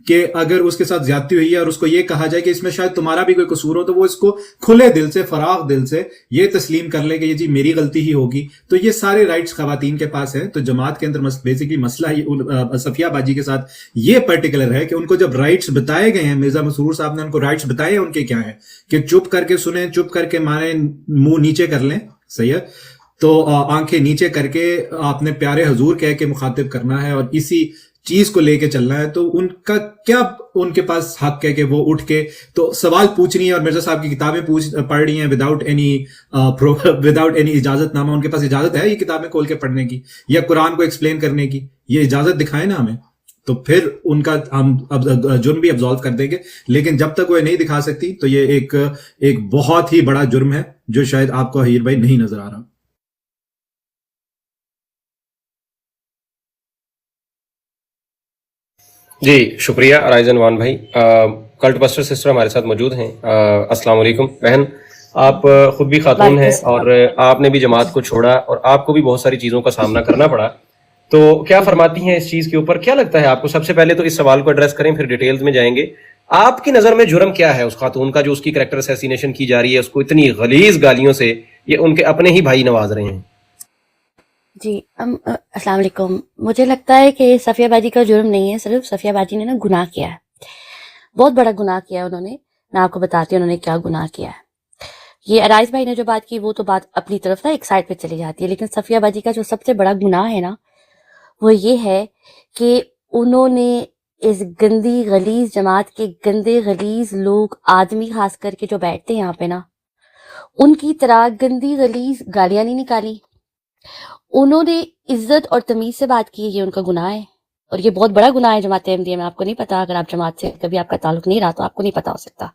S5: कि अगर उसके साथ ज्यादती हुई है और उसको ये कहा जाए कि इसमें शायद तुम्हारा भी कोई कसूर हो, तो वो इसको खुले दिल से, फराग दिल से ये तस्लीम कर ले कि ये जी मेरी गलती ही होगी। तो ये सारे राइट्स खवातीन के पास हैं। तो जमात के अंदर बेसिकली मसला सफिया बाजी के साथ ये पर्टिकुलर है कि उनको जब राइट्स बताए गए हैं, मिर्जा मसरूर साहब ने उनको राइट्स बताए हैं, उनके क्या हैं कि चुप करके सुने, चुप करके माने, मुंह नीचे कर लें, सही है, तो आंखें नीचे करके आपने प्यारे हजूर कह के मुखातिब करना है और इसी चीज को लेके चलना है। तो उनका क्या, उनके पास हक है कि वो उठ के तो सवाल पूछ रही है और मिर्जा साहब की किताबें पढ़ रही हैं विदाउट एनी इजाजतनामा। उनके पास इजाजत है ये किताबें खोल के पढ़ने की या कुरान को एक्सप्लेन करने की? ये इजाजत दिखाए ना हमें, तो फिर उनका हम अब जुर्म भी अब्सॉल्व कर देंगे। लेकिन जब तक वो नहीं दिखा सकती तो ये एक बहुत ही बड़ा जुर्म है जो शायद आपको हीर भाई नहीं नजर आ रहा।
S2: जी शुक्रिया राइजन वान भाई। कल्ट बस्टर सिस्टर हमारे साथ मौजूद हैं। अस्सलाम वालेकुम बहन, आप खुद भी खातून हैं और आपने भी जमात को छोड़ा और आपको भी बहुत सारी चीज़ों का सामना करना पड़ा, तो क्या फरमाती हैं इस चीज़ के ऊपर? क्या लगता है आपको? सबसे पहले तो इस सवाल को एड्रेस करें, फिर डिटेल्स में जाएंगे। आपकी नज़र में जुर्म क्या है उस खातून का जो उसकी कैरेक्टर असैसिनेशन की जा रही है, उसको इतनी गलीज गालियों से ये उनके अपने ही भाई नवाज रहे हैं?
S1: जी अस्सलाम वालेकुम। मुझे लगता है कि सफिया बाजी का जुर्म नहीं है, सिर्फ सफिया बाजी ने ना गुनाह किया है, बहुत बड़ा गुनाह किया है उन्होंने। मैं आपको बताती हूँ उन्होंने क्या गुनाह किया है। ये अराइज भाई ने जो बात की वो तो बात अपनी तरफ ना एक साइड पे चली जाती है, लेकिन सफिया बाजी का जो सबसे बड़ा गुनाह है ना वो ये है कि उन्होंने इस गंदी गलीज जमात के गंदे गलीज लोग, आदमी खास करके जो बैठते हैं यहाँ पे ना, उनकी तरह गंदी गलीज गालियां नहीं निकाली। उन्होंने इज्जत और तमीज से बात की, ये उनका गुनाह है और ये बहुत बड़ा गुनाह है जमात अहमदिया में। आपको नहीं पता, अगर आप जमात से कभी आपका ताल्लुक नहीं रहा तो आपको नहीं पता हो सकता,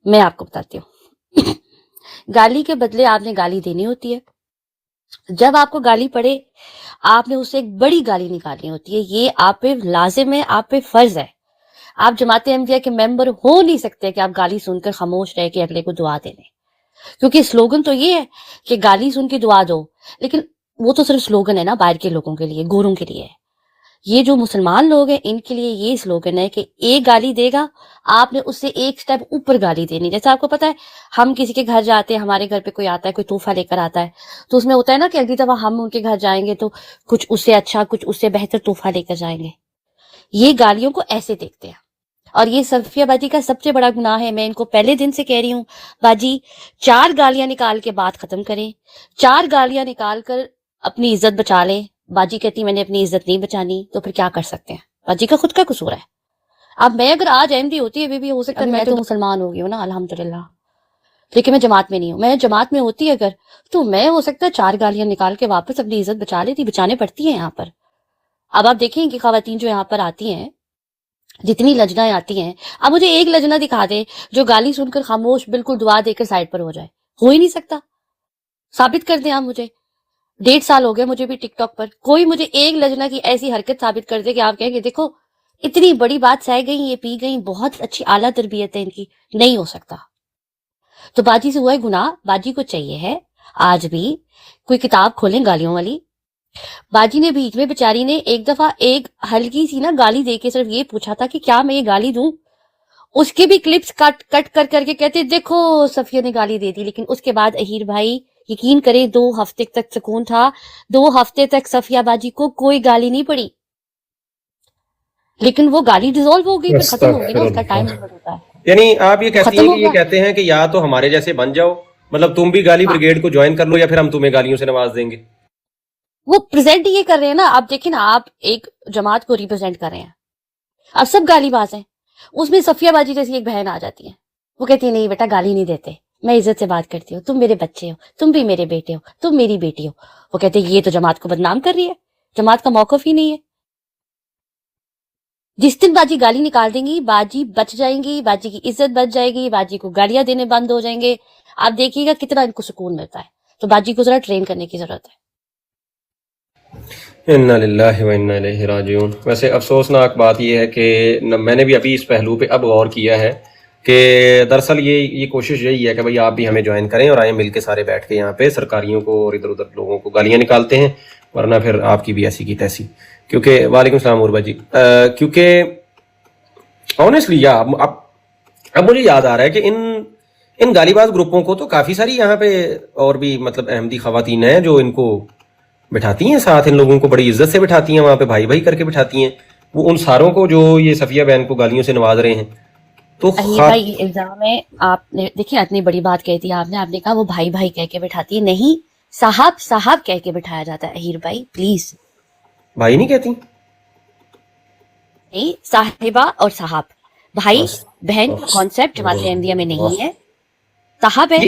S1: मैं आपको बताती हूँ। गाली के बदले आपने गाली देनी होती है। जब आपको गाली पड़े आपने उससे एक बड़ी गाली निकालनी होती है, ये आप पे लाजिम है, आप पे फर्ज है। आप जमात अहमदिया के मेंबर हो नहीं सकते कि आप गाली सुनकर खामोश रह के अगले को दुआ दे दें, क्योंकि स्लोगन तो ये है कि गाली सुन के दुआ दो, लेकिन वो तो सिर्फ स्लोगन है ना, बाहर के लोगों के लिए, गोरों के लिए। ये जो मुसलमान लोग हैं इनके लिए ये स्लोगन है कि एक गाली देगा आपने उससे एक स्टेप ऊपर गाली देनी। जैसे आपको पता है हम किसी के घर जाते हैं, हमारे घर पे कोई आता है, कोई तोहफा लेकर आता है, तो उसमें होता है ना कि अगली दफा हम उनके घर जाएंगे तो कुछ उससे अच्छा, कुछ उससे बेहतर तोहफा लेकर जाएंगे। ये गालियों को ऐसे देखते हैं और ये सफिया बाजी का सबसे बड़ा गुनाह है। मैं इनको पहले दिन से कह रही हूँ, बाजी 4 गालियां निकाल के बात खत्म करें, 4 गालियां निकाल कर अपनी इज्जत बचा लें। बाजी कहती मैंने अपनी इज्जत नहीं बचानी, तो फिर क्या कर सकते हैं? बाजी का खुद का कसूर है। अब मैं अगर आज अहमदी होती है भी हो सकता है, मैं तो मुसलमान हो गई हूँ ना अल्हम्दुलिल्लाह, लेकिन मैं जमात में नहीं हूँ। मैं जमात में होती अगर तो मैं हो सकता है 4 गालियां निकाल के वापस अपनी इज्जत बचा लेती। बचाने पड़ती है यहाँ पर। अब आप देखें कि खवातीन जो यहाँ पर आती हैं, जितनी लजनाएं आती हैं, अब मुझे एक लजना दिखा दे जो गाली सुनकर खामोश बिल्कुल दुआ देकर साइड पर हो जाए। हो ही नहीं सकता। साबित कर दें आप मुझे। 1.5 साल हो गए मुझे भी टिकटॉक पर, कोई मुझे एक लजना की ऐसी हरकत साबित कर दे कि आप कहेंगे देखो इतनी बड़ी बात सह गई, ये पी गई, बहुत अच्छी आला तरबियत है इनकी। नहीं हो सकता। तो बाजी से हुआ है गुनाह। बाजी को चाहिए है आज भी कोई किताब खोलें गालियों वाली। बाजी ने बीच में बेचारी ने एक दफा एक हल्की सी ना गाली देके सिर्फ ये पूछा था कि क्या मैं ये गाली दूं, उसके भी क्लिप्स कट कर करके कहते देखो सफिया ने गाली दे दी। लेकिन उसके बाद अहीर भाई यकीन करें 2 हफ्ते तक सुकून था। 2 हफ्ते तक सफिया बाजी को कोई गाली नहीं पड़ी, लेकिन वो गाली डिसॉल्व हो गई, फिर खत्म हो गई ना, उसका टाइम होता है।
S2: यानी आप ये कहती हैं कि ये कहते हैं कि या तो हमारे जैसे बन जाओ, मतलब तुम भी गाली ब्रिगेड को ज्वाइन कर लो, या फिर हम तुम्हें गालियों से नवाज देंगे।
S1: वो प्रेजेंट ये कर रहे हैं ना। आप देखिए ना, आप एक जमात को रिप्रेजेंट कर रहे हैं, अब सब गालीबाज हैं। उसमें सफिया बाजी जैसी एक बहन आ जाती है, वो कहती है नहीं बेटा गाली नहीं देते, मैं इज्जत से बात करती हूँ, तुम मेरे बच्चे हो, तुम भी मेरे बेटे हो, तुम मेरी बेटी हो। वो कहते हैं ये तो जमात को बदनाम कर रही है, जमात का मौकफ ही नहीं है। जिस दिन बाजी गाली निकाल देंगी बाजी बच जाएंगी, बाजी की इज्जत बच जाएगी, बाजी को गालियां देने बंद हो जाएंगे। आप देखिएगा कितना इनको सुकून मिलता है। तो बाजी को जरा ट्रेन करने की जरूरत है।
S2: इन्ना लिल्लाहि व इन्ना इलैहि राजिऊन। वैसे अफसोसनाक बात यह है कि मैंने भी अभी इस पहलू पे अब गौर किया है कि दरअसल ये कोशिश यही है कि भाई आप भी हमें ज्वाइन करें और आए मिल के सारे बैठ के यहाँ पे सरकारियों को और इधर उधर लोगों को गालियाँ निकालते हैं, वरना फिर आपकी भी ऐसी की तैसी। क्योंकि वालेकुम सलाम उर्वा जी, क्योंकि ऑनेस्टली यार अब मुझे याद आ रहा है कि इन गालीबाज ग्रुपों को तो काफ़ी सारी यहाँ पे और भी मतलब अहमदी खवातीन हैं जो इनको बिठाती हैं साथ, इन लोगों को बड़ी इज्जत से बिठाती हैं वहाँ पे, भाई भाई करके बिठाती हैं। वो उन सारों को जो ये सफिया बहन को गालियों से नवाज रहे हैं तो
S1: भाई इल्जाम है, आपने देखिए इतनी बड़ी बात कही थी आपने कहा वो भाई भाई कह के बिठाती है, नहीं साहब साहब कह के बिठाया जाता है। अहीर भाई प्लीज,
S2: भाई नहीं कहती,
S1: नहीं साहिबा और साहब, भाई बहन का कॉन्सेप्ट हमारे अहमदिया में नहीं है, साहब है।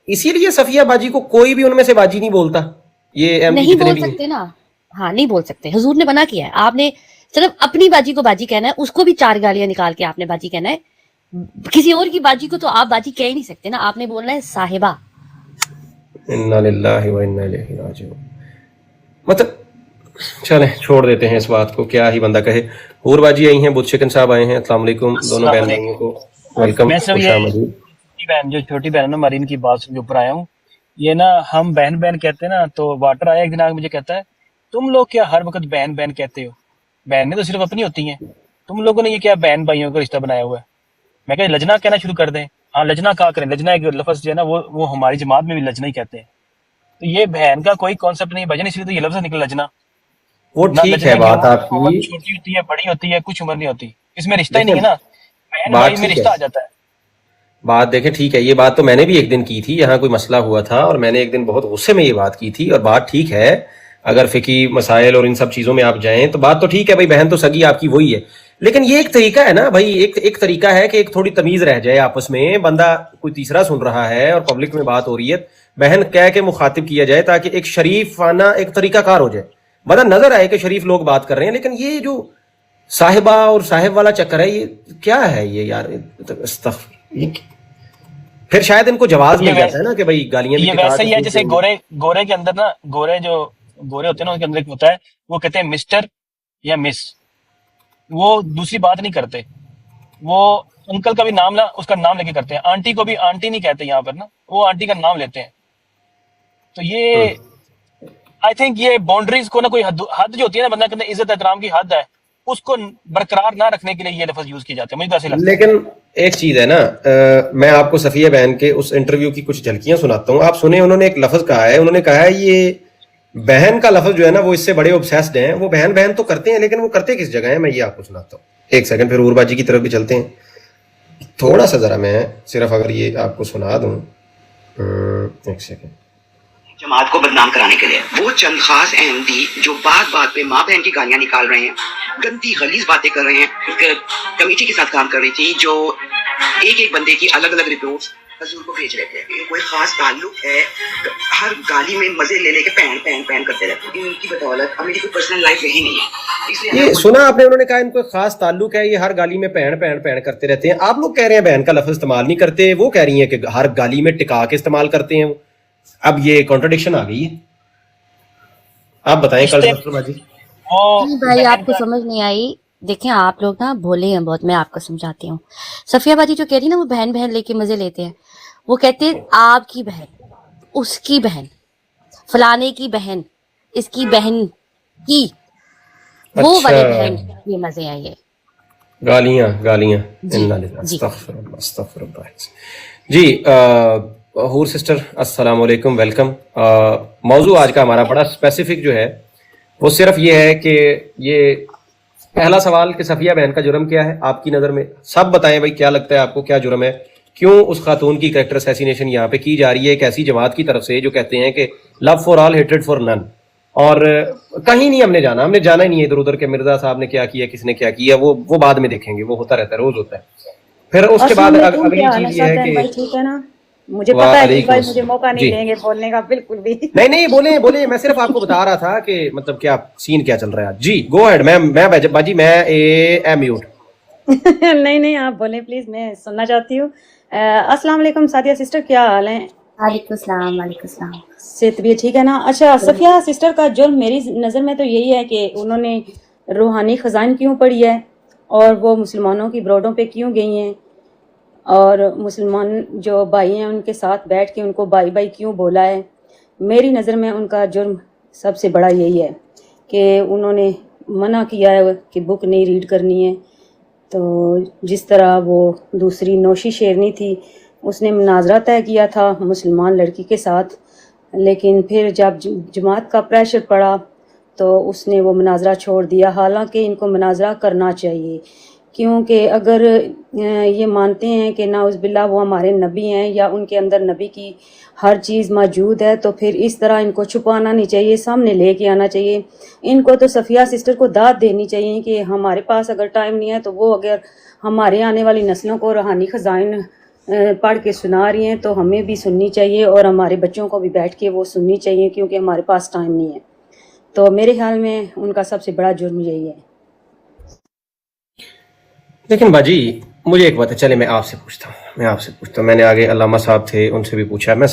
S2: इसीलिए सफिया बाजी को कोई भी उनमें से बाजी नहीं बोलता, ये
S1: नहीं बोल सकते ना, हाँ नहीं बोल सकते, हुजूर ने मना किया है। आपने सिर्फ अपनी बाजी को बाजी कहना है, उसको भी 4 गालियां निकाल के आपने बाजी कहना है, किसी और की बाजी को तो आप बाजी कह ही नहीं सकते ना, आपने बोलना है साहिबा।
S2: इन्ना लिल्लाहि व इन्ना इलैहि राजिऊन। मतलब चलें छोड़ देते हैं इस बात को, क्या ही बंदा कहे। हूर बाजी आई हैं, बुद्ध शिकन साहब आए हैं, अस्सलाम वालेकुम दोनों बहन भाइयों को वेलकम।
S6: मैं सब ये बहन जो छोटी बहन है ना मरीन की बात के ऊपर आया हूँ। ये ना हम बहन बहन कहते हैं ना, तो वाटर आया एक दिन आगे मुझे कहता है तुम लोग क्या हर वक्त बहन बहन कहते हो, बहनें तो सिर्फ अपनी होती हैं, तुम लोगों ने ये क्या बहन भाइयों का रिश्ता बनाया हुआ है। मैं कहा लजना कहना शुरू कर दें। हाँ लजना कहा करें, लजना एक लफ्ज जो है ना वो हमारी जमात में भी लजना ही कहते हैं। तो ये बहन का कोई कॉन्सेप्ट नहीं भजन, इसलिए तो ये लफ्ज निकला लजना।
S2: वो ठीक है बात आपकी,
S6: छोटी होती है बड़ी होती है कुछ उम्र नहीं होती, इसमें रिश्ता ही नहीं है ना, बहन भाई में रिश्ता आ जाता है।
S2: बात देखें ठीक है, ये बात तो मैंने भी एक दिन की थी, यहाँ कोई मसला हुआ था और मैंने एक दिन बहुत गुस्से में ये बात की थी। और बात ठीक है, अगर फिकी मसाइल और इन सब चीज़ों में आप जाएं तो बात तो ठीक है, भाई बहन तो सगी आपकी वही है। लेकिन ये एक तरीका है ना भाई, एक तरीका है कि एक थोड़ी तमीज़ रह जाए आपस में, बंदा कोई तीसरा सुन रहा है और पब्लिक में बात हो रही है, बहन कह के मुखातिब किया जाए ताकि एक शरीफाना एक तरीकाकार हो जाए, बंदा नजर आए कि शरीफ लोग बात कर रहे हैं। लेकिन ये जो साहिबा और साहिब वाला चक्कर है, ये क्या है ये यार, फिर शायद इनको जवाब मिल जाता है ना कि भाई गालियां
S6: ये वैसे ही है जैसे गोरे के अंदर ना, गोरे होते हैं ना उनके अंदर एक होता है, वो कहते हैं मिस्टर या मिस, वो दूसरी बात नहीं करते, वो अंकल का भी नाम ना उसका नाम लेके करते हैं, आंटी को भी आंटी नहीं कहते यहाँ पर ना, वो आंटी का नाम लेते हैं। तो ये आई थिंक ये बाउंड्रीज को ना कोई हद जो होती है ना, बंदा कहते हैं इज्जत एहतराम की हद है, उसको बरकरार ना रखने के लिए ये लफ्ज यूज किए जाते हैं, मुझे तो ऐसे लगता है।
S2: लेकिन एक चीज है ना, मैं आपको सफिया बहन के उस इंटरव्यू की कुछ झलकियां सुनाता हूँ, आप सुने। उन्होंने एक लफ्ज कहा है, उन्होंने कहा है ये बहन का लफ्ज जो है ना वो इससे बड़े ऑब्सेस्ड हैं, वो बहन बहन तो करते हैं लेकिन वो करते किस जगह है, मैं ये आपको सुनाता हूँ। एक सेकंड, फिर उर्बाजी की तरफ भी चलते हैं थोड़ा सा, जरा मैं सिर्फ अगर ये आपको सुना दूं, एक सेकंड।
S7: जमात को बदनाम कराने के लिए वो चंद खास अहमदी जो बात बात पे माँ बहन की गालियां निकाल रहे हैं, गंदी गलीज बातें कर रहे हैं। कमेटी के साथ काम कर रही थी जो एक बंदे की अलग अलग रिपोर्ट्स हजूर को भेज रहे थे, कोई खास ताल्लुक है, हर गाली में मजे ले लेके पैन करते रहते हैं। इनकी बदौलत मेरी कोई पर्सनल लाइफ रही नहीं है, इसलिए
S2: ये सुना आपने, उन्होंने कहा इनको खास ताल्लुक है, ये हर गाली में पैन करते रहते हैं। आप लोग कह रहे हैं बहन का लफ्ज इस्तेमाल नहीं करते, वो कह रही हैं कि हर गाली में टिका के इस्तेमाल करते हैं। अब ये कॉन्ट्रडिक्शन आ गई है, आप बताएं कल बाजी।
S1: भाई आपको समझ नहीं आई, देखें आप लोग ना भोले हैं बहुत, मैं आपको समझाती हूँ। सफिया बाजी जो कह रही है ना वो बहन बहन लेके मजे लेते हैं, वो कहते हैं आपकी बहन, उसकी बहन, फलाने की बहन, इसकी बहन की, वो
S2: अच्छा।
S1: वाले बहन ये मजे हैं ये
S2: गालियां जी। हूर सिस्टर अस्सलाम वालेकुम, वेलकम। मौजू आज का हमारा बड़ा स्पेसिफिक जो है वो सिर्फ ये है कि ये पहला सवाल कि सफिया बहन का जुर्म क्या है आपकी नज़र में, सब बताएं भाई क्या लगता है आपको, क्या जुर्म है, क्यों उस खातून की कैरेक्टर असैसिनेशन यहाँ पे की जा रही है एक ऐसी जमात की तरफ से जो कहते हैं कि love for all hatred for none, और कहीं नहीं हमने जाना ही नहीं है इधर उधर के मिर्जा साहब ने क्या किया किसने क्या किया, वो बाद में देखेंगे, वो होता रहता है, रोज होता है। फिर उसके बाद अगली चीज ये है कि
S8: ठीक है ना, मुझे पता है कि भाई मुझे मौका नहीं देंगे बोलने का, बिल्कुल भी
S2: नहीं बोले मैं सिर्फ आपको बता रहा था कि मतलब क्या सीन क्या चल रहा है। जी गो अहेड, मैं बाजी मैं ए म्यूट
S8: नहीं आप बोले प्लीज, मैं सुनना चाहती हूँ। अस्सलाम वालेकुम सादिया सिस्टर, क्या हाल है?
S1: वालेकुम सलाम, वालेकुम सलाम।
S8: से तबीयत ठीक है ना? अच्छा, सफिया सिस्टर का जुर्म मेरी नज़र में तो यही है कि उन्होंने रूहानी ख़ज़ाइन क्यों पढ़ी है और वो मुसलमानों की ब्रोडों पे क्यों गई हैं और मुसलमान जो भाई हैं उनके साथ बैठ के उनको भाई भाई क्यों बोला है। मेरी नज़र में उनका जुर्म सबसे बड़ा यही है कि उन्होंने मना किया है कि बुक नहीं रीड करनी है। तो जिस तरह वो दूसरी नौशी शेरनी थी, उसने मुनाजरा तय किया था मुसलमान लड़की के साथ, लेकिन फिर जब जमात का प्रेशर पड़ा तो उसने वो मुनाजरा छोड़ दिया। हालांकि इनको मुनाजरा करना चाहिए, क्योंकि अगर ये मानते हैं कि नाउज़-बिल्लाह वो हमारे नबी हैं या उनके अंदर नबी की हर चीज़ मौजूद है, तो फिर इस तरह इनको छुपाना नहीं चाहिए, सामने लेके आना चाहिए। इनको तो सफ़िया सिस्टर को दाद देनी चाहिए कि हमारे पास अगर टाइम नहीं है तो वो अगर हमारे आने वाली नस्लों को रूहानी ख़ज़ाइन पढ़ के सुना रही हैं तो हमें भी सुननी चाहिए और हमारे बच्चों को भी बैठ के वो सुननी चाहिए, क्योंकि हमारे पास टाइम नहीं है। तो मेरे ख्याल में उनका सबसे बड़ा जुर्म यही है।
S2: लेकिन बाजी मुझे एक बात है, चले मैं आपसे पूछता हूँ। मैंने आगे अल्लामा साहब थे, उनसे भी पूछा। मैं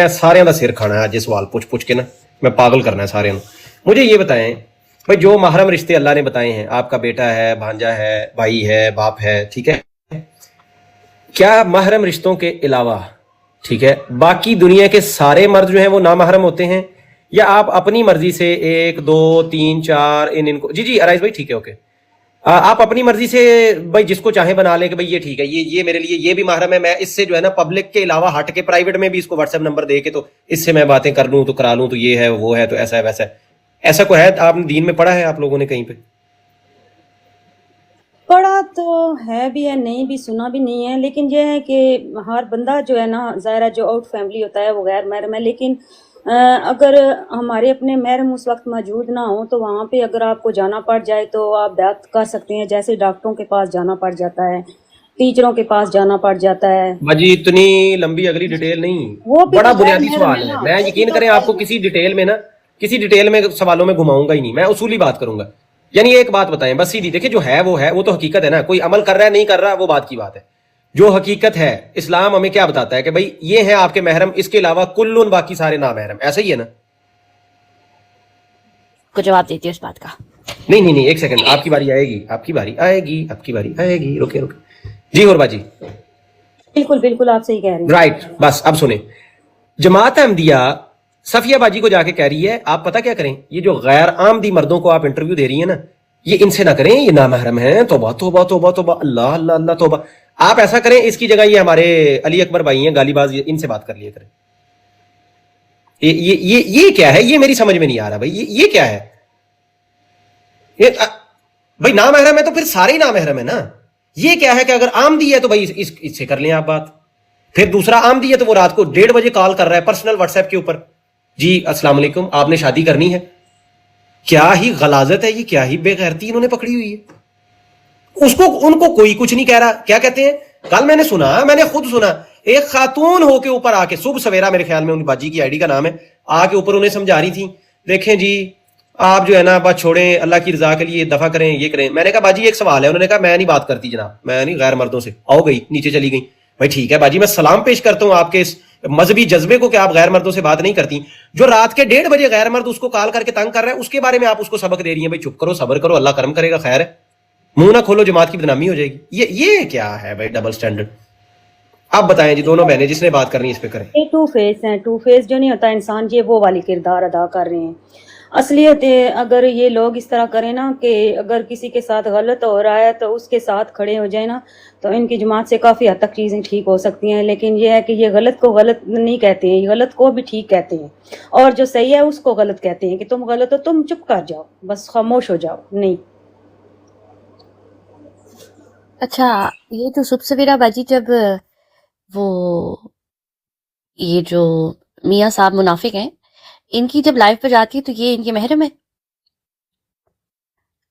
S2: सारे का सिर खाना है, जिस सवाल पूछ के ना मैं पागल करना है सारे। मुझे ये बताएं भाई, जो महरम रिश्ते अल्लाह ने बताए हैं, आपका बेटा है, भांजा है, भाई है, बाप है, ठीक है, क्या महरम रिश्तों के अलावा, ठीक है, बाकी दुनिया के सारे मर्द जो हैं वो नामहरम होते हैं, या आप अपनी मर्जी से 1 2 3 4 इनको जी अराइज भाई ठीक है, ओके, आप अपनी मर्जी से भाई जिसको चाहे बना ले कि भाई ये ठीक है, ये मेरे लिए ये भी महरम है, मैं इससे जो है ना पब्लिक के अलावा हट के प्राइवेट में भी इसको व्हाट्सएप नंबर दे के तो इससे मैं बातें कर लूं, तो करा लूं, तो ये है वो है, तो ऐसा है वैसा है। ऐसा कोई है? आपने दीन में पढ़ा है आप लोगों ने कहीं पे?
S8: पढ़ा तो है भी है, नहीं भी, सुना भी नहीं है, लेकिन ये है कि हर बंदा जो है ना, ज़ाहिर जो आउट फैमिली होता है वो गैर महरम है। लेकिन अगर हमारे अपने महरम उस वक्त मौजूद ना हो तो वहाँ पे अगर आपको जाना पड़ जाए तो आप बात कर सकते हैं, जैसे डॉक्टरों के पास जाना पड़ जाता है, टीचरों के पास जाना पड़ जाता है।
S2: बाजी इतनी लंबी अगली डिटेल नहीं,
S8: वो भी
S2: बड़ा
S8: तो
S2: बुनियादी
S8: गैर
S2: सवाल
S8: महरम
S2: है।
S8: है
S2: मैं
S8: ना,
S2: यकीन
S8: तो
S2: करें आपको किसी डिटेल में सवालों में घुमाऊंगा ही नहीं, मैं उसूली बात करूंगा। यानी एक बात बताएं बस सीधी, देखिए जो है वो तो हकीकत है ना, कोई अमल कर रहा है नहीं कर रहा वो बात की बात है। जो हकीकत है, इस्लाम हमें क्या बताता है कि भाई ये है आपके महरम, इसके अलावा कुल्लुन बाकी सारे ना महरम, ऐसा ही है ना?
S1: को जवाब देती है इस बात का।
S2: नहीं, एक सेकंड, आपकी बारी आएगी, रुके जी। और बाजी
S8: बिल्कुल आप सही कह रहे हैं।
S2: राइट, बस अब सुने, जमात अहमदिया सफिया बाजी को जाके कह रही है, आप पता क्या करें, ये जो गैर आमदी मर्दों को आप इंटरव्यू दे रही है ना, ये इनसे ना करें, ये नामहरम है, तौबा तौबा तौबा तौबा, अल्लाह अल्लाह अल्लाह तौबा। आप ऐसा करें, इसकी जगह ये हमारे अली अकबर भाई हैं गालीबाज, इनसे बात कर लिया करें। ये क्या है, ये मेरी समझ में नहीं आ रहा भाई, ये क्या है? ये भाई नामहरम है तो फिर सारे ही नामहरम है ना। ये क्या है कि अगर आमदी है तो भाई इससे कर लें आप बात। फिर दूसरा आमदी है तो वो रात को 1:30 बजे कॉल कर रहा है पर्सनल व्हाट्सएप के ऊपर, जी अस्सलाम वालेकुम आपने शादी करनी है। क्या ही गलाजत है ये, क्या ही बेगैरती इन्होंने पकड़ी हुई है। उनको कोई कुछ नहीं कह रहा। क्या कहते हैं, कल मैंने खुद सुना, एक खातून होके ऊपर आके, सुबह सवेरा मेरे ख्याल में उनकी बाजी की आईडी का नाम है, आके ऊपर उन्हें समझा रही थी, देखें जी आप जो है ना बात छोड़ें, अल्लाह की रजा के लिए दफा करें, ये करें। मैंने कहा बाजी एक सवाल है, उन्होंने कहा मैं नहीं बात करती जनाब, मैं नहीं गैर मर्दों से, आओ गई नीचे चली गई। भाई ठीक है बाजी, मैं सलाम पेश करता हूं आपके इस मजहबी जज्बे को कि आप गैर मर्दों से बात नहीं करती। जो रात के 1:30 बजे गैर मर्द उसको कॉल करके तंग कर रहा है, उसके बारे में आप उसको सबक दे रही हैं, भाई चुप करो, सब्र करो, अल्लाह करम करेगा, खैर है, मुंह ना खोलो, जमात की बदनामी हो जाएगी। ये क्या है भाई डबल स्टैंडर्ड? आप बताएं जी, दोनों बहनें जिसने बात करनी इस पे करें।
S8: ये टू फेस हैं, टू फेस जो नहीं होता इंसान, ये वो वाली किरदार अदा कर रहे हैं। असलियत अगर ये लोग इस तरह करें ना कि अगर किसी के साथ गलत हो रहा है तो उसके साथ खड़े हो जाए ना, तो इनकी जमात से काफ़ी हद तक चीज़ें ठीक हो सकती हैं। लेकिन ये है कि ये गलत को गलत नहीं कहते हैं, ये गलत को भी ठीक कहते हैं, और जो सही है उसको गलत कहते हैं कि तुम गलत हो, तुम चुप कर जाओ, बस खामोश हो जाओ। नहीं,
S1: अच्छा, ये तो सुबह सवेरा बाजी जब वो ये जो मियाँ साहब मुनाफिक हैं, इनकी जब लाइव पे जाती है तो ये इनके महरम है?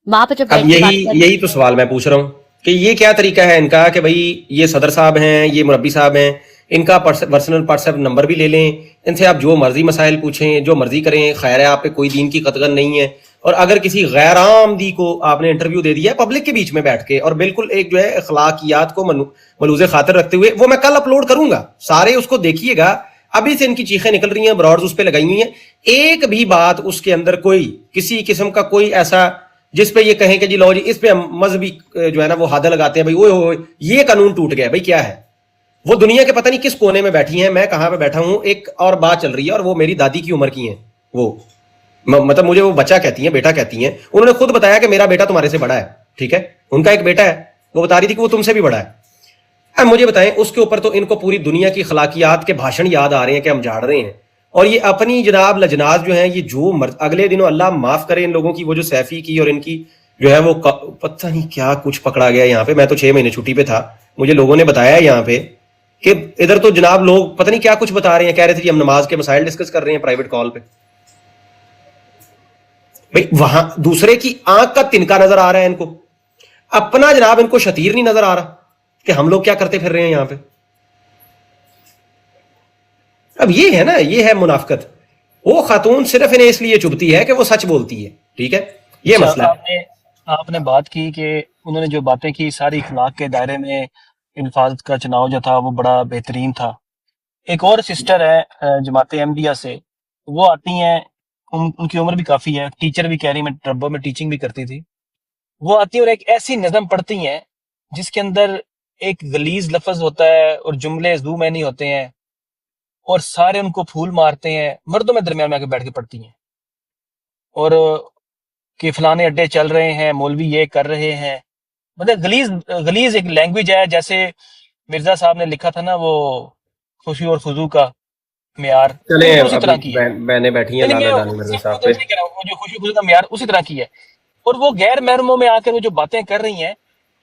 S1: माँ पे जब
S2: अब यही तो सवाल मैं पूछ रहा हूँ कि ये क्या तरीका है इनका कि भाई ये सदर साहब हैं, ये मुरब्बी साहब हैं, इनका पर्सनल व्हाट्सएप नंबर भी ले लें, इनसे आप जो मर्जी मसाइल पूछें, जो मर्जी करें, खैर है, आप पे कोई दीन की कतगन नहीं है। और अगर किसी गैर आमदी को आपने इंटरव्यू दे दिया है पब्लिक के बीच में बैठ के, और बिल्कुल एक जो है अखलाकियात को मलूज़े खातिर रखते हुए, वो मैं कल अपलोड करूंगा, सारे उसको देखिएगा। ابھی سے ان کی چیخیں نکل رہی ہیں, براڈز اس پہ لگائی ہوئی ہیں, ایک بھی بات اس کے اندر کوئی کسی قسم کا کوئی ایسا جس پہ یہ کہیں کہ جی لو جی اس پہ ہم مذہبی جو ہے نا وہ ہادہ لگاتے ہیں, بھائی اوئے ہوئے یہ قانون ٹوٹ گیا, بھائی کیا ہے. وہ دنیا کے پتہ نہیں کس کونے میں بیٹھی ہیں, میں کہاں پہ بیٹھا ہوں, ایک اور بات چل رہی ہے, اور وہ میری دادی کی عمر کی ہیں, وہ مطلب مجھے وہ بچہ کہتی ہیں, بیٹا کہتی ہیں. انہوں نے خود بتایا کہ میرا بیٹا تمہارے سے بڑا ہے, ٹھیک ہے, ان کا ایک بیٹا ہے, وہ بتا رہی تھی کہ وہ تم سے بھی بڑا ہے. اب مجھے بتائیں اس کے اوپر تو ان کو پوری دنیا کی اخلاقیات کے بھاشن یاد آ رہے ہیں کہ ہم جھاڑ رہے ہیں, اور یہ اپنی جناب لجناز جو ہیں یہ جو اگلے دنوں اللہ معاف کرے ان لوگوں کی, وہ جو سیفی کی اور ان کی جو ہے وہ پتہ نہیں کیا کچھ پکڑا گیا یہاں پہ. میں تو 6 مہینے چھٹی پہ تھا, مجھے لوگوں نے بتایا یہاں پہ کہ ادھر تو جناب لوگ پتہ نہیں کیا کچھ بتا رہے ہیں, کہہ رہے تھے جی ہم نماز کے مسائل ڈسکس کر رہے ہیں پرائیویٹ کال پہ. بھائی وہاں دوسرے کی آنکھ کا تنکا نظر آ رہا ہے ان کو, اپنا جناب ان کو شتیر نہیں نظر آ رہا کہ ہم لوگ کیا کرتے پھر رہے ہیں یہاں پہ. اب یہ ہے نا, یہ ہے منافقت. وہ خاتون صرف انہیں اس لیے چبھتی ہے کہ وہ سچ بولتی ہے, ٹھیک ہے, یہ مسئلہ ہے.
S6: آپ نے بات کی کہ انہوں نے جو باتیں کی ساری اخلاق کے دائرے میں, الفاظ کا چناؤ جو تھا وہ بڑا بہترین تھا. ایک اور سسٹر ہے جماعت احمدیہ سے, وہ آتی ہیں, ان کی عمر بھی کافی ہے, ٹیچر بھی کہہ رہی, میں ربو میں ٹیچنگ بھی کرتی تھی. وہ آتی ہیں اور ایک ایسی نظم پڑھتی ہیں جس کے اندر ایک غلیظ لفظ ہوتا ہے اور جملے ذو معنی ہوتے ہیں, اور سارے ان کو پھول مارتے ہیں. مردوں میں درمیان میں آ کے بیٹھ کے پڑھتی ہیں, اور کہ فلانے اڈے چل رہے ہیں, مولوی یہ کر رہے ہیں. مطلب غلیظ ایک لینگویج ہے, جیسے مرزا صاحب نے لکھا تھا نا وہ خوشی اور خضوع کا معیار, اسی طرح کی ہے.
S2: بہنیں بیٹھی ہیں لالا لالی مرزا صاحب پہ,
S6: وہ جو خوشی خضوع کا معیار اسی طرح کی ہے. اور وہ غیر محرموں میں آ کر وہ جو باتیں کر رہی ہیں,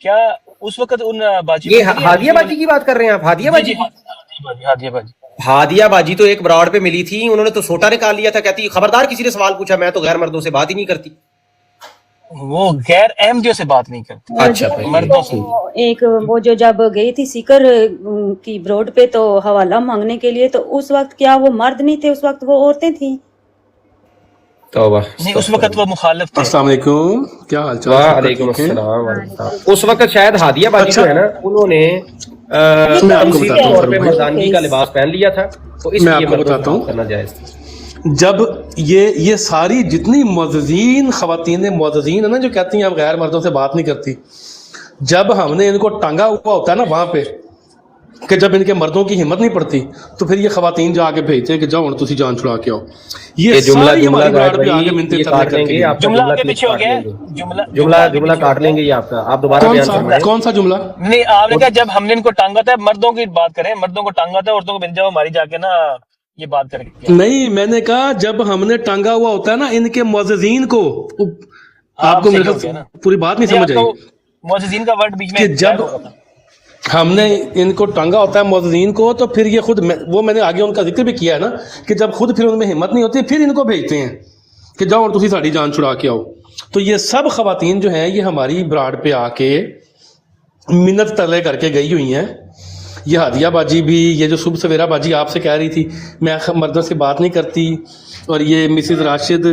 S6: کیا اس وقت ان باجی
S2: یہ ہادیہ باجی کی بات کر رہے ہیں آپ, ہادیہ باجی,
S6: ہادیہ باجی,
S2: ہادیہ باجی تو ایک براڈ پہ ملی تھی, انہوں نے تو سوٹا نکال لیا تھا, کہتی خبردار کسی نے سوال پوچھا میں تو غیر مردوں سے بات ہی نہیں کرتی.
S6: وہ غیر احمدیوں سے بات نہیں کرتی.
S2: اچھا
S6: مردوں سے.
S8: ایک وہ جو جب گئی تھی سیکر کی بروڈ پہ تو حوالہ مانگنے کے لیے, تو اس وقت کیا وہ مرد نہیں تھے, اس وقت وہ عورتیں تھیں؟
S2: توبہ,
S6: نہیں اس وقت وہ مخالف تھے.
S9: السلام علیکم, کیا حال چال؟
S2: وعلیکم السلام. اس وقت شاید ہادیہ باجی جو ہے نا انہوں نے تمثیلی طور پہ مردانگی کا لباس پہن لیا تھا, تو اس
S9: میں
S2: لیے
S9: آپ کو بتاتا ہوں,
S2: کرنا جائز تھا.
S9: جب یہ ساری جتنی معززین خواتین معززین ہیں نا جو کہتی ہیں ہم غیر مردوں سے بات نہیں کرتی, جب ہم نے ان کو ٹانگا ہوا ہوتا ہے نا وہاں پہ کہ جب ان کے مردوں کی ہمت نہیں پڑتی تو پھر یہ خواتین جا کے بھیجتے ہیں کہ جاؤ تسی جان چھڑا کے آؤ. یہ ساری ہماری براڈ پہ آگے منتیں کر کے گئی.
S6: جملہ آگے پیچھے ہو گیا,
S2: جملہ کاٹ لیں گے یہ آپ کا, آپ دوبارہ بیان فرمائیں.
S9: کون سا جملہ؟
S6: نہیں آپ نے کہا جب ہم نے ان کو ٹانگا تھا, مردوں کی بات کریں, مردوں کو ٹانگا تھا, عورتوں کو بھیج جاؤ ہماری جا کے نا یہ بات کریں.
S9: نہیں, میں نے کہا جب ہم نے ٹانگا ہوا ہوتا ہے نا ان کے معززین کو, آپ کو میرے پوری بات نہیں سمجھ آئی,
S6: معززین کا ورڈ بیچ میں,
S9: کہ جب ہم نے ان کو ٹانگا ہوتا ہے معززین کو تو پھر یہ خود وہ میں نے آگے ان کا ذکر بھی کیا ہے نا کہ جب خود پھر ان میں ہمت نہیں ہوتی پھر ان کو بھیجتے ہیں کہ جاؤ اور تسی ساڑی جان چھڑا کے آؤ. تو یہ سب خواتین جو ہیں یہ ہماری براڈ پہ آ کے منت تلے کر کے گئی ہوئی ہیں. یہ ہادیہ باجی بھی, یہ جو صبح سویرا باجی آپ سے کہہ رہی تھی میں مردوں سے بات نہیں کرتی, اور یہ مسز راشد,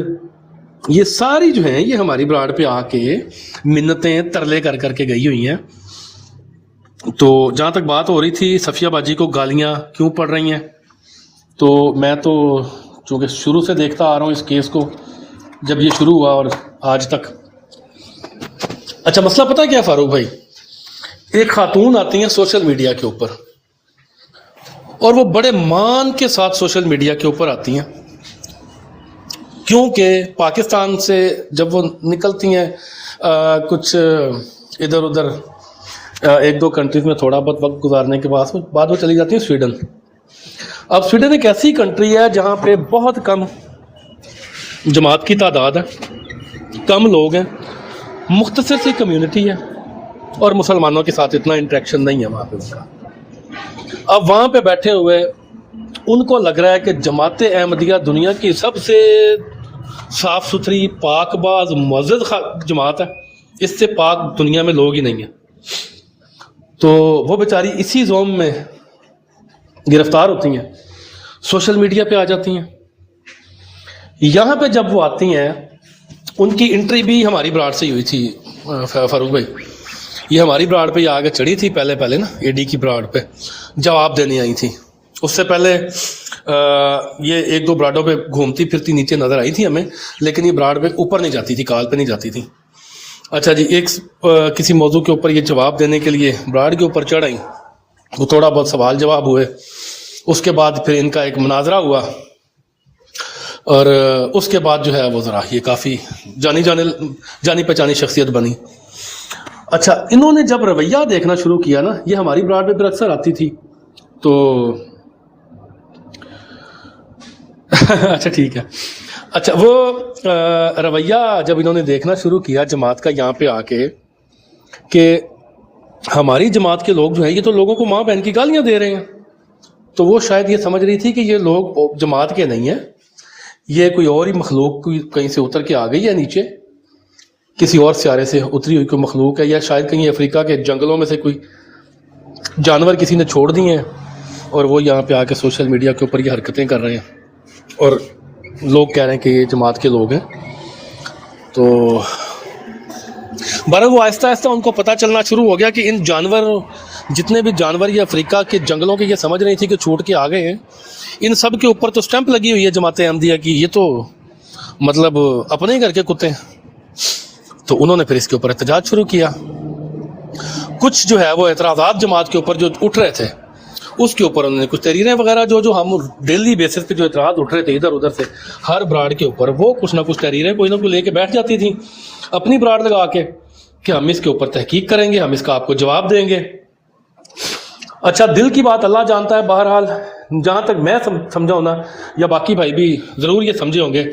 S9: یہ ساری جو ہیں یہ ہماری براڈ پہ آ کے منتیں ترلے کر کر کے گئی ہوئی ہیں. تو جہاں تک بات ہو رہی تھی صفیہ باجی کو گالیاں کیوں پڑ رہی ہیں, تو میں تو چونکہ شروع سے دیکھتا آ رہا ہوں اس کیس کو, جب یہ شروع ہوا اور آج تک. اچھا مسئلہ پتہ کیا فاروق بھائی, ایک خاتون آتی ہیں سوشل میڈیا کے اوپر, اور وہ بڑے مان کے ساتھ سوشل میڈیا کے اوپر آتی ہیں, کیونکہ پاکستان سے جب وہ نکلتی ہیں کچھ ادھر ادھر ایک دو کنٹریز میں تھوڑا بہت وقت گزارنے کے بعد وہ چلی جاتی ہیں سویڈن. اب سویڈن ایک ایسی کنٹری ہے جہاں پہ بہت کم جماعت کی تعداد ہے, کم لوگ ہیں, مختصر سی کمیونٹی ہے, اور مسلمانوں کے ساتھ اتنا انٹریکشن نہیں ہے وہاں پہ ان کا. اب وہاں پہ بیٹھے ہوئے ان کو لگ رہا ہے کہ جماعت احمدیہ دنیا کی سب سے صاف ستھری پاک باز معزز جماعت ہے, اس سے پاک دنیا میں لوگ ہی نہیں ہیں. تو وہ بیچاری اسی زوم میں گرفتار ہوتی ہیں, سوشل میڈیا پہ آ جاتی ہیں. یہاں پہ جب وہ آتی ہیں, ان کی انٹری بھی ہماری براڈ سے ہی ہوئی تھی فاروق بھائی, یہ ہماری براڈ پہ یہ آگے چڑھی تھی پہلے نا اے ڈی کی براڈ پہ جواب دینے آئی تھی اس سے پہلے یہ ایک دو براڈوں پہ گھومتی پھرتی نیچے نظر آئی تھی ہمیں، لیکن یہ براڈ پہ اوپر نہیں جاتی تھی، کال پہ نہیں جاتی تھی۔ اچھا جی، ایک کسی موضوع کے اوپر یہ جواب دینے کے لیے براڈ کے اوپر چڑھ آئیں، وہ تھوڑا بہت سوال جواب ہوئے، اس کے بعد پھر ان کا ایک مناظرہ ہوا، اور اس کے بعد جو ہے وہ ذرا یہ کافی جانی پہچانی شخصیت بنی۔ اچھا، انہوں نے جب رویہ دیکھنا شروع کیا نا، یہ ہماری براڈ پہ پھر اکثر آتی تھی تو اچھا ٹھیک ہے، اچھا وہ رویہ جب انہوں نے دیکھنا شروع کیا جماعت کا یہاں پہ آ کے کہ ہماری جماعت کے لوگ جو ہیں یہ تو لوگوں کو ماں بہن کی گالیاں دے رہے ہیں، تو وہ شاید یہ سمجھ رہی تھی کہ یہ لوگ جماعت کے نہیں ہیں، یہ کوئی اور ہی مخلوق کہیں سے اتر کے آ گئی ہے، نیچے کسی اور سیارے سے اتری ہوئی کوئی مخلوق ہے، یا شاید کہیں افریقہ کے جنگلوں میں سے کوئی جانور کسی نے چھوڑ دیے ہیں اور وہ یہاں پہ آ کے سوشل میڈیا کے اوپر یہ حرکتیں کر رہے ہیں اور لوگ کہہ رہے ہیں کہ یہ جماعت کے لوگ ہیں۔ تو بہرحال وہ آہستہ آہستہ ان کو پتہ چلنا شروع ہو گیا کہ ان جانور، جتنے بھی جانور یہ افریقہ کے جنگلوں کے یہ سمجھ رہی تھی کہ چھوٹ کے آ گئے ہیں، ان سب کے اوپر تو سٹیمپ لگی ہوئی ہے جماعت احمدیہ کی، یہ تو مطلب اپنے ہی گھر کے کتے ہیں۔ تو انہوں نے پھر اس کے اوپر احتجاج شروع کیا۔ کچھ جو ہے وہ اعتراضات جماعت کے اوپر جو اٹھ رہے تھے اس کے اوپر انہوں نے کچھ تحریریں وغیرہ جو ہم ڈیلی بیسس پہ جو اعتراض اٹھ رہے تھے ادھر ادھر سے ہر براڈ کے اوپر، وہ کچھ نہ کچھ تحریریں کوئی نہ کوئی لے کے بیٹھ جاتی تھیں اپنی براڈ لگا کے کہ ہم اس کے اوپر تحقیق کریں گے، ہم اس کا آپ کو جواب دیں گے۔ اچھا، دل کی بات اللہ جانتا ہے، بہرحال جہاں تک میں سمجھا ہوں نا، یا باقی بھائی بھی ضرور یہ سمجھے ہوں گے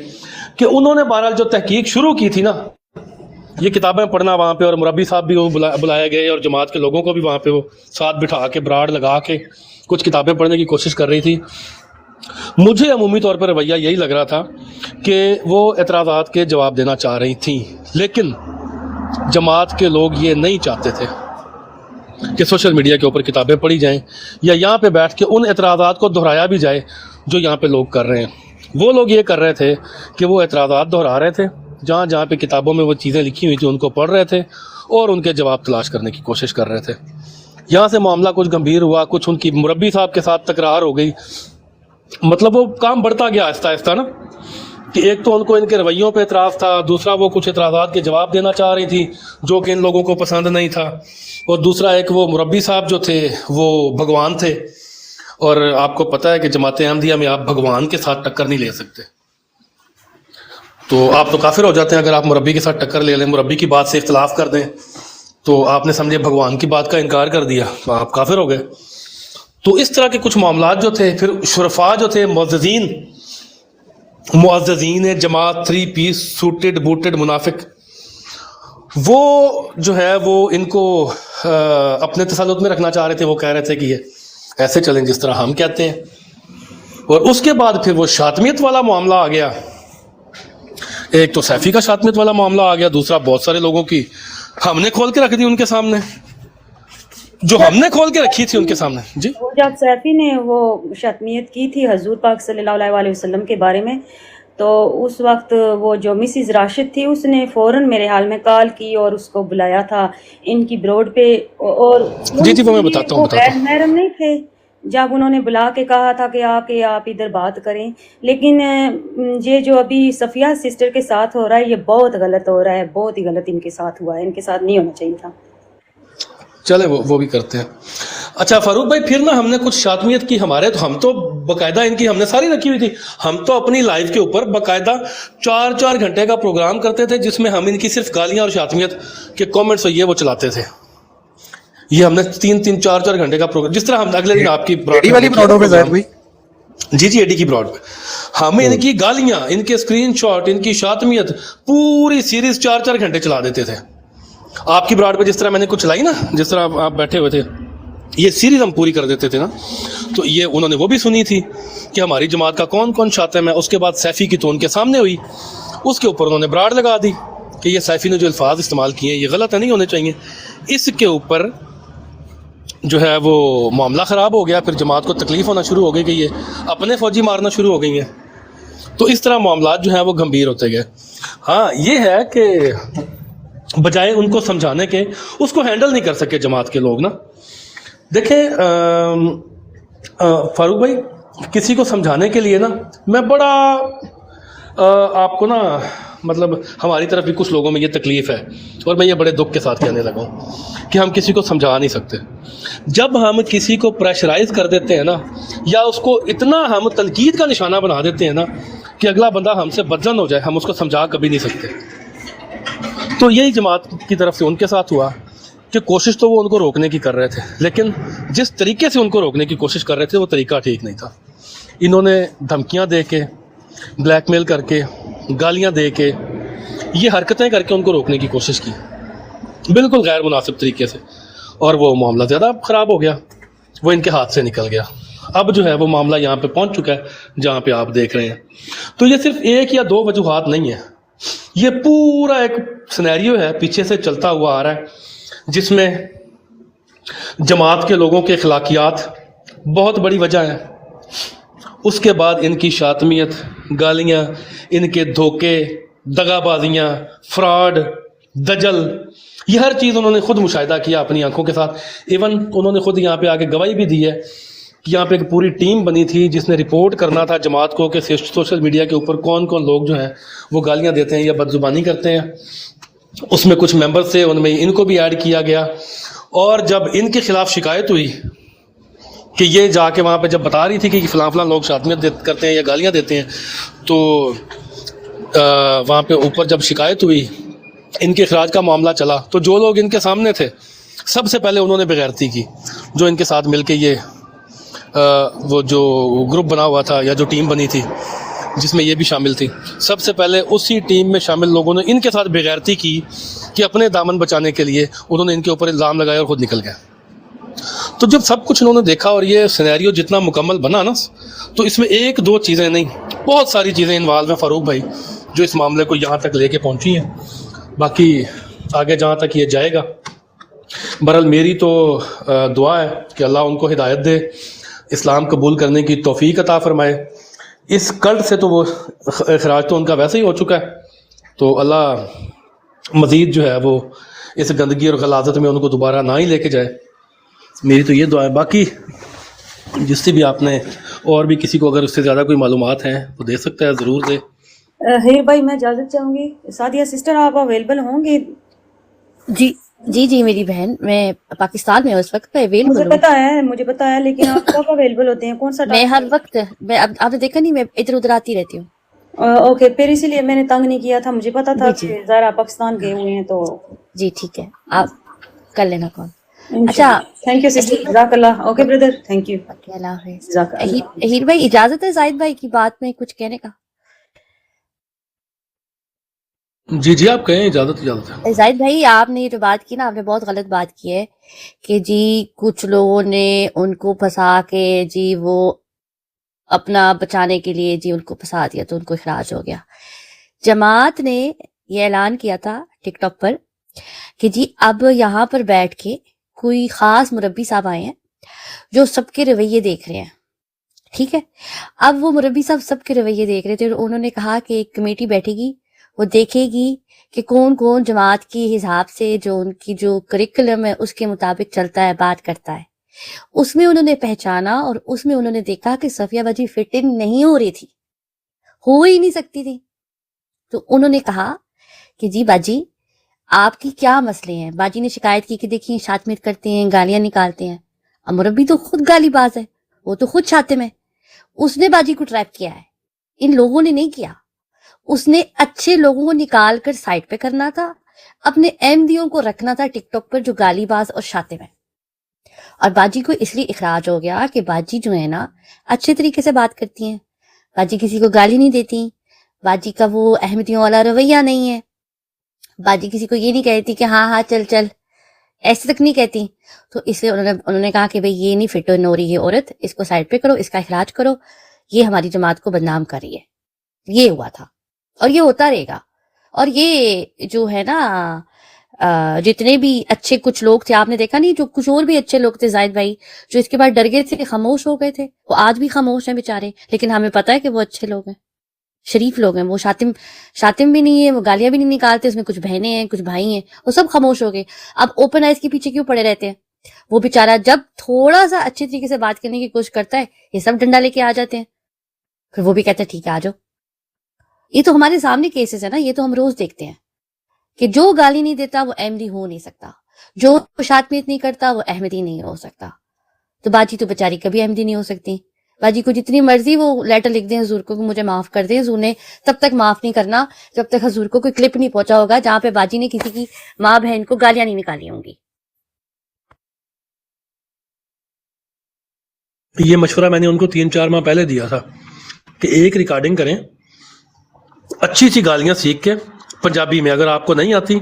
S9: کہ انہوں نے بہرحال جو تحقیق شروع کی تھی نا، یہ کتابیں پڑھنا وہاں پہ، اور مربی صاحب بھی وہ بلائے گئے اور جماعت کے لوگوں کو بھی وہاں پہ وہ ساتھ بٹھا کے براڈ لگا کے کچھ کتابیں پڑھنے کی کوشش کر رہی تھی۔ مجھے عمومی طور پر رویہ یہی لگ رہا تھا کہ وہ اعتراضات کے جواب دینا چاہ رہی تھیں، لیکن جماعت کے لوگ یہ نہیں چاہتے تھے کہ سوشل میڈیا کے اوپر کتابیں پڑھی جائیں یا یہاں پہ بیٹھ کے ان اعتراضات کو دہرایا بھی جائے جو یہاں پہ لوگ کر رہے ہیں۔ وہ لوگ یہ کر رہے تھے کہ وہ اعتراضات دہرا رہے تھے، جہاں جہاں پہ کتابوں میں وہ چیزیں لکھی ہوئی تھیں ان کو پڑھ رہے تھے اور ان کے جواب تلاش کرنے کی کوشش کر رہے تھے۔ یہاں سے معاملہ کچھ گمبھیر ہوا، کچھ ان کی مربی صاحب کے ساتھ تکرار ہو گئی، مطلب وہ کام بڑھتا گیا آہستہ آہستہ نا، کہ ایک تو ان کو ان کے رویوں پہ اعتراض تھا، دوسرا وہ کچھ اعتراضات کے جواب دینا چاہ رہی تھی جو کہ ان لوگوں کو پسند نہیں تھا، اور دوسرا ایک وہ مربی صاحب جو تھے وہ بھگوان تھے، اور آپ کو پتہ ہے کہ جماعت احمدیہ میں آپ بھگوان کے ساتھ ٹکر نہیں لے سکتے، تو آپ تو کافر ہو جاتے ہیں اگر آپ مربی کے ساتھ ٹکر لے لیں، مربی کی بات سے اختلاف کر دیں تو آپ نے سمجھے بھگوان کی بات کا انکار کر دیا، آپ کافر ہو گئے۔ تو اس طرح کے کچھ معاملات جو تھے، پھر شرفاء جو تھے، معززین جماعت، 3 پیس سوٹڈ بوٹڈ منافق، وہ جو ہے وہ ان کو اپنے تسلط میں رکھنا چاہ رہے تھے۔ وہ کہہ رہے تھے کہ یہ ایسے چلیں جس طرح ہم کہتے ہیں، اور اس کے بعد پھر وہ شاطمیت والا معاملہ آ گیا۔ ایک تو سیفی کا شاطمیت والا معاملہ آ گیا، دوسرا بہت سارے لوگوں کی ہم نے کھول کے رکھ دی ان کے سامنے، جو ہم نے کھول کے رکھی تھی ان کے سامنے۔ جی،
S8: جب سیفی نے وہ شتمیت کی تھی حضور پاک صلی اللہ علیہ وسلم کے بارے میں، تو اس وقت وہ جو مسز راشد تھی اس نے فوراً میرے حال میں کال کی اور اس کو بلایا تھا ان کی بروڈ پہ، اور
S9: جی وہ میں بتاتا ہوں
S8: غیر محرم نہیں تھے۔ جب انہوں نے بلا کے کہا تھا کہ آپ ادھر بات کریں، لیکن یہ جو ابھی صفیہ سسٹر کے ساتھ ہو رہا ہے یہ بہت غلط ہو رہا ہے، بہت ہی غلط ان کے ساتھ ہوا ہے، ان کے ساتھ نہیں ہونا چاہیے تھا۔
S9: چلے وہ بھی کرتے ہیں۔ اچھا فاروق بھائی، پھر نا ہم نے کچھ شاطمیت کی، ہم تو باقاعدہ ان کی ہم نے ساری رکھی ہوئی تھی، ہم تو اپنی لائف کے اوپر باقاعدہ 4 گھنٹے کا پروگرام کرتے تھے جس میں ہم ان کی صرف گالیاں اور شاطمیت کے کامنٹس یہ وہ چلاتے تھے۔ یہ ہم نے 3-4 گھنٹے کا پروگرام، جس طرح ہم اگلے دن آپ کی براڈوں پہ جی ایڈی کی براڈ پہ ہم ان کی گالیاں، ان کے اسکرین شاٹ، ان کی شاطمیت، پوری سیریز 4 گھنٹے چلا دیتے تھے۔ آپ کی براڈ پہ جس طرح میں نے کچھ چلائی نا، جس طرح آپ بیٹھے ہوئے تھے، یہ سیریز ہم پوری کر دیتے تھے نا، تو یہ انہوں نے وہ بھی سنی تھی کہ ہماری جماعت کا کون کون شاتم ہے۔ اس کے بعد سیفی کی تو ان کے سامنے ہوئی، اس کے اوپر انہوں نے براڈ لگا دی کہ یہ سیفی نے جو الفاظ استعمال کیے ہیں یہ غلط ہے، نہیں ہونے چاہیے۔ اس کے اوپر جو ہے وہ معاملہ خراب ہو گیا، پھر جماعت کو تکلیف ہونا شروع ہو گئی کہ یہ اپنے فوجی مارنا شروع ہو گئی ہیں، تو اس طرح معاملات جو ہیں وہ گمبھیر ہوتے گئے۔ ہاں یہ ہے کہ بجائے ان کو سمجھانے کے اس کو ہینڈل نہیں کر سکے جماعت کے لوگ نا۔ دیکھیں फारूक भाई, किसी को समझाने के लिए ना मैं बड़ा आपको ना मतलब हमारी तरफ भी कुछ लोगों में ये तकलीफ़ है, और मैं ये बड़े दुख के साथ कहने लगा हूँ कि हम किसी को समझा नहीं सकते। जब हम किसी को प्रेशराइज कर देते हैं ना, या उसको इतना हम तनकीद का निशाना बना देते हैं ना कि अगला बंदा हमसे बदजन हो जाए, हम उसको समझा कभी नहीं सकते। तो यही जमात की तरफ से उनके साथ हुआ कि कोशिश तो वो उनको रोकने की कर रहे थे, लेकिन जिस तरीके से उनको रोकने की कोशिश कर रहे थे वो तरीका ठीक नहीं था। इन्होंने धमकियां दे के, ब्लैकमेल करके, गालियां दे के, ये हरकतें करके उनको रोकने की कोशिश की, बिल्कुल गैर मुनासिब तरीके से, और वो मामला ज़्यादा ख़राब हो गया, वो इनके हाथ से निकल गया। अब जो है वो मामला यहाँ पे पहुँच चुका है जहाँ पे आप देख रहे हैं। तो ये सिर्फ एक या दो वजूहात नहीं है, ये पूरा एक सिनेरियो है पीछे से चलता हुआ आ रहा है, जिसमें जमात के लोगों के अखलाकियात बहुत बड़ी वजह है। उसके बाद इनकी शातमियत, गालियाँ, इनके धोखे, दगाबाजियाँ, फ्रॉड, दजल, ये हर चीज़ उन्होंने खुद मुशाहिदा किया अपनी आंखों के साथ। इवन उन्होंने खुद यहाँ पे आके गवाही भी दी है कि यहाँ पे एक पूरी टीम बनी थी जिसने रिपोर्ट करना था जमात को कि सोशल मीडिया के ऊपर कौन कौन लोग जो हैं वो गालियाँ देते हैं या बदजुबानी करते हैं। उसमें कुछ मेंबर्स थे, उनमें इनको भी ऐड किया गया। और जब इनके खिलाफ शिकायत हुई कि ये जाके वहाँ पे जब बता रही थी कि फ़लाँ फ़लाँ लोग शातमियत करते हैं या गालियाँ देते हैं, तो वहाँ पे ऊपर जब शिकायत हुई, इनके अखराज का मामला चला, तो जो लोग इनके सामने थे सबसे पहले उन्होंने बेगैरती की। जो इनके साथ मिलके ये वो जो ग्रुप बना हुआ था या जो टीम बनी थी जिसमें ये भी शामिल थी, सबसे पहले उसी टीम में शामिल लोगों ने इनके साथ बेगैरती की कि अपने दामन बचाने के लिए उन्होंने इनके ऊपर इल्ज़ाम लगाया और खुद निकल गए। तो जब सब कुछ उन्होंने देखा और ये सिनेरियो जितना मुकम्मल बना ना, तो इसमें एक दो चीज़ें नहीं, बहुत सारी चीज़ें इन्वॉल्व हैं फारूक भाई, जो इस मामले को यहाँ तक लेके पहुँची हैं। बाकी आगे जहाँ तक ये जाएगा, बहरहाल मेरी तो दुआ है कि अल्लाह उनको हिदायत दे, इस्लाम कबूल करने की तौफीक अता फरमाए। इस कल्ट से तो वो इखराज तो उनका वैसे ही हो चुका है, तो अल्लाह मज़ीद जो है वो इस गंदगी और गलाजत में उनको दोबारा ना ही लेके जाए, मेरी तो ये दुआ है। बाकी जिससे भी आपने और भी किसी को अगर उससे ज़्यादा कोई मालूमात हैं वो दे सकता है, ज़रूर दे।
S8: हेर भाई, मैं इजाज़त चाहूँगी। सादिया सिस्टर, आप अवेलेबल होंगे?
S1: जी जी जी मेरी बहन, मैं पाकिस्तान में उस वक्त अवेलेबल
S8: मुझे पता है, लेकिन आप कब अवेलेबल होते हैं? कौन सा
S1: मैं हर वक्त, मैं अब आपने देखा नहीं, मैं इधर उधर आती रहती हूँ।
S8: ओके, फिर इसीलिए मैंने तंग नहीं किया था, मुझे पता था कि ज़रा पाकिस्तान गए हुए हैं तो।
S1: जी ठीक है, आप कर लेना कॉल। अच्छा,
S8: थैंक यू सिस्टर, जज़ाकल्लाह। Okay brother, thank you.
S1: अल्लाह हाफ़िज़। अहीर भाई, इजाजत है जाहिद भाई की बात में कुछ कहने का?
S9: जी जी आप कहें, इजाज़त है।
S1: जाहिद भाई, आपने ये जो बात की ना, आपने बहुत गलत बात की है कि जी कुछ लोगों ने उनको फंसा के जी वो अपना बचाने के लिए जी उनको फंसा दिया तो उनको इखराज हो गया। जमात ने ये ऐलान किया था टिकटॉक पर कि जी अब यहाँ पर बैठ के कोई खास मुरब्बी साहब आए हैं जो सबके रवैये देख रहे हैं, ठीक है। अब वो मुरब्बी साहब सबके रवैये देख रहे थे, उन्होंने कहा कि एक कमेटी बैठेगी, वो देखेगी कि कौन कौन जमात के हिसाब से जो उनकी जो करिकुलम है उसके मुताबिक चलता है, बात करता है। उसमें उन्होंने पहचाना और उसमें उन्होंने देखा कि सफिया बाजी फिट इन नहीं हो रही थी, हो ही नहीं सकती थी। तो उन्होंने कहा कि जी बाजी आपकी क्या मसले हैं। बाजी ने शिकायत की कि देखिए शातमियत करते हैं, गालियां निकालते हैं। अब मुरब्बी तो खुद गालीबाज है, वो तो खुद शातिम है, उसने बाजी को ट्रैप किया है, इन लोगों ने नहीं किया। उसने अच्छे लोगों को निकाल कर साइड पे करना था, अपने अहमदियों को रखना था टिकटॉक पर जो गालीबाज और शातिम है। और बाजी को इसलिए इखराज हो गया कि बाजी जो है ना अच्छे तरीके से बात करती हैं, बाजी किसी को गाली नहीं देती, बाजी का वो अहमदियों वाला रवैया नहीं है, बाजी किसी को ये नहीं कहती कि हाँ हाँ चल चल, ऐसे तक नहीं कहती। तो इसलिए उन्होंने कहा कि भाई ये नहीं फिट हो रही है औरत, इसको साइड पे करो, इसका इखराज करो, ये हमारी जमात को बदनाम कर रही है। ये हुआ था और ये होता रहेगा। और ये जो है ना जितने भी अच्छे कुछ लोग थे, आपने देखा नहीं, जो कुछ और भी अच्छे लोग थे जाहिद भाई, जो इसके बाद डर गए थे, खामोश हो गए थे, वो आज भी खामोश हैं बेचारे। लेकिन हमें पता है कि वो अच्छे लोग हैं, शरीफ लोग हैं, वो शातिम भी नहीं है, वो गालियां भी नहीं निकालते, उसमें कुछ बहनें हैं, कुछ भाई हैं, वो सब खामोश हो गए। अब ओपन आइज के पीछे क्यों पड़े रहते हैं? وہ बेचारा जब थोड़ा सा अच्छे तरीके से बात करने की कोशिश करता है, ये सब डंडा लेके आ जाते हैं, फिर वो भी कहते हैं ठीक है आ जाओ। ये तो हमारे सामने केसेस है ना, ये तो हम रोज देखते हैं कि जो गाली नहीं देता वो अहमदी हो नहीं सकता, जो शातमियत नहीं करता वो अहमदी नहीं हो सकता। तो बाजी तो बेचारी कभी अहमदी नहीं हो सकती। बाजी को जितनी मर्जी वो लेटर लिख दें हजूर को कि मुझे माफ कर दें, हजूर ने तब तक माफ नहीं करना जब तक हजूर को कोई क्लिप नहीं पहुंचा होगा जहां पे बाजी ने किसी की माँ बहन को गालियां नहीं निकाली होंगी।
S9: ये मशवरा मैंने उनको 3-4 माह पहले दिया था कि एक रिकॉर्डिंग करें अच्छी सी गालियां सीख के पंजाबी में, अगर आपको नहीं आती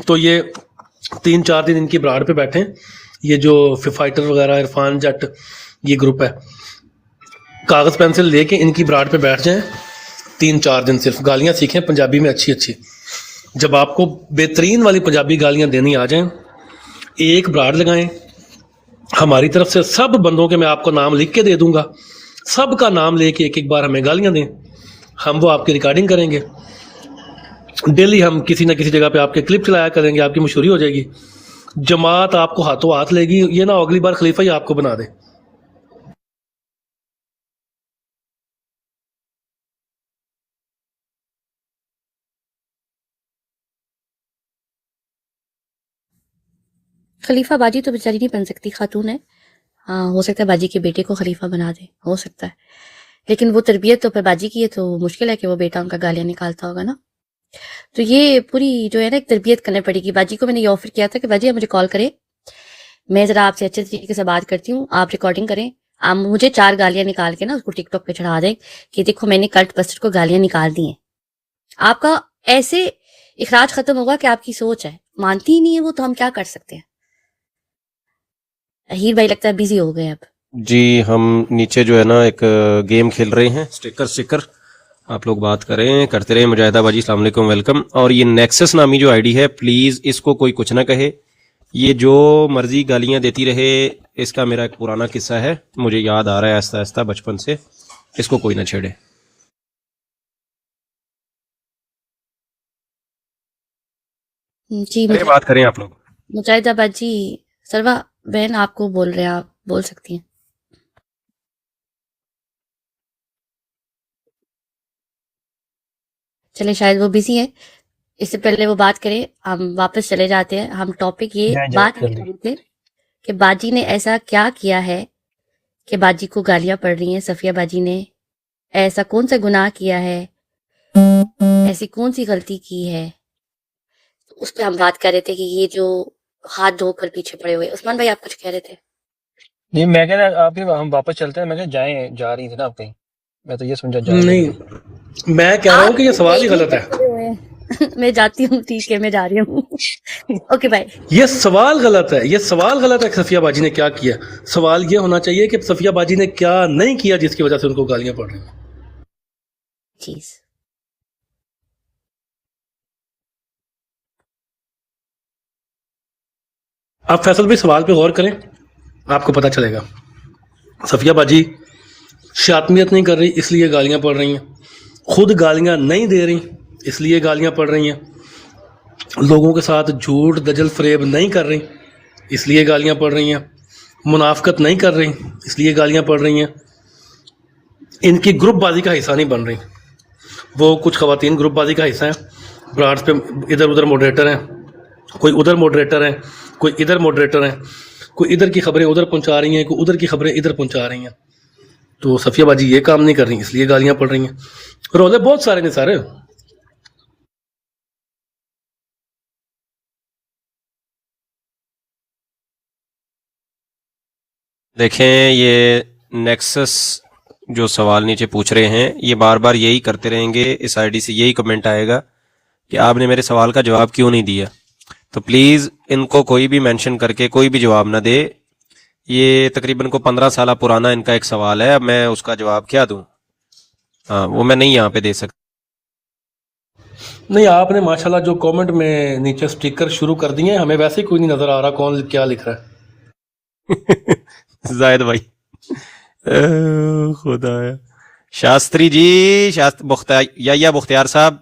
S9: तो ये 3-4 दिन इनकी ब्राड पे बैठें। ये जो फाइटर वगैरह इरफान जट ये ग्रुप है, कागज़ पेंसिल लेके इनकी ब्राड पे बैठ जाएं, 3-4 दिन सिर्फ गालियां सीखें पंजाबी में अच्छी अच्छी। जब आपको बेहतरीन वाली पंजाबी गालियां देनी आ जाएं, एक ब्राड लगाएं। हमारी तरफ से सब बंदों के मैं आपको नाम लिख के दे दूंगा, सब का नाम लेके एक एक बार हमें गालियां दें, हम वो आपकी रिकॉर्डिंग करेंगे। डेली हम किसी न किसी जगह पे आपके क्लिप चलाया करेंगे, आपकी मशहूरी हो जाएगी, जमात आपको हाथों हाथ लेगी। ये ना अगली बार खलीफा ही आपको बना दे।
S1: खलीफा बाजी तो बेचारी नहीं बन सकती, खातून है। हाँ, हो सकता है बाजी के बेटे को खलीफा बना दे, हो सकता है, लेकिन वो तरबियत तो फिर बाजी की है, तो मुश्किल है कि वो बेटा उनका गालियां निकालता होगा ना। तो ये पूरी जो है ना एक तरबियत करनी पड़ेगी। बाजी को मैंने ये ऑफर किया था कि बाजी आप मुझे कॉल करें, मैं जरा आपसे अच्छे तरीके से बात करती हूँ, आप रिकॉर्डिंग करें, आप मुझे 4 गालियां निकाल के ना उसको टिकटॉक पे चढ़ा दें कि देखो मैंने कल्ट बस्टर को गालियां निकाल दी हैं। आपका ऐसे इखराज खत्म होगा कि आपकी सोच है, मानती ही नहीं है वो, तो हम क्या कर सकते हैं। हीर भाई लगता है बिजी हो गए अब।
S2: जी, हम नीचे जो है ना एक गेम खेल रहे हैं, स्टिकर आप लोग बात करें करते रहे। मुजाहिदा बाजी अस्सलाम वालेकुम, वेलकम। और ये नेक्सस नामी जो आईडी है, प्लीज इसको कोई कुछ ना कहे, ये जो मर्जी गालियां देती रहे, इसका मेरा एक पुराना किस्सा है, मुझे याद आ रहा है आहिस्ता आहिस्ता बचपन से, इसको कोई ना छेड़े।
S1: जी
S2: अरे बात करें आप लोग।
S1: मुजाहिदा बाजी, सरवा बहन आपको बोल रहे हैं, आप बोल सकती हैं। चले शायद वो बिजी है, इससे पहले वो बात करें, हम वापस चले जाते हैं। हम टॉपिक ये बात कर रहे थे कि बाजी ने ऐसा क्या किया है कि बाजी को गालियां पड़ रही हैं। सफिया बाजी ने ऐसा कौन सा गुनाह किया है, ऐसी कौन सी गलती की है, उस पर हम बात कर रहे थे कि ये जो हाथ धोकर पीछे पड़े हुए। उस्मान भाई आप कुछ कह रहे थे?
S6: नहीं, मैं कह रहा आप हम वापस चलते हैं। मैं कह जा रही थी ना आप कहीं, मैं तो ये समझा
S9: नहीं, मैं कह रहा हूँ कि ये सवाल ही गलत है।
S1: मैं जाती हूँ, ठीक है मैं जा रही हूँ। Okay bye.
S9: ये सवाल गलत है, ये सवाल गलत है कि सफिया बाजी ने क्या किया। सवाल ये होना चाहिए कि सफिया बाजी ने क्या नहीं किया जिसकी वजह से उनको गालियां पड़ रही हैं।
S1: चीज
S9: आप फैसल भाई सवाल पे गौर करें, आपको पता चलेगा। सफिया बाजी शातमियत नहीं कर रही इसलिए गालियां पड़ रही हैं, खुद गालियां नहीं दे रही इसलिए गालियां पड़ रही हैं, लोगों के साथ झूठ दजल फरेब नहीं कर रही इसलिए गालियां पड़ रही हैं, मुनाफकत नहीं कर रही इसलिए गालियां पड़ रही हैं, इनकी ग्रुप बाजी का हिस्सा नहीं बन रही। वो कुछ खवातीन ग्रुप बाजी का हिस्सा हैं, ब्राड्स पे इधर उधर मॉडरेटर हैं, कोई उधर मॉडरेटर हैं, कोई इधर मॉडरेटर हैं, कोई इधर की खबरें उधर पहुंचा रही हैं, कोई उधर की खबरें इधर पहुंचा रही हैं। तो सफिया बाजी ये काम नहीं कर रही इसलिए गालियां पड़ रही हैं। रोले बहुत सारे ने सारे।
S2: देखें, ये नेक्सस जो सवाल नीचे पूछ रहे हैं, ये बार बार यही करते रहेंगे, इस आईडी से यही कमेंट आएगा कि आपने मेरे सवाल का जवाब क्यों नहीं दिया। तो प्लीज़ इनको कोई भी मेंशन करके कोई भी जवाब ना दे। ये तकरीबन को 15 साल पुराना इनका एक सवाल है, अब मैं उसका जवाब क्या दूं? हाँ, वो मैं नहीं यहाँ पे दे सकता।
S9: नहीं, आपने माशाल्लाह जो कमेंट में नीचे स्टिकर शुरू कर दिए, हमें वैसे ही कोई नहीं नजर आ रहा कौन क्या लिख रहा है।
S2: जायद भाई, खुदाया। शास्त्री जी, या मुख्तियार साहब,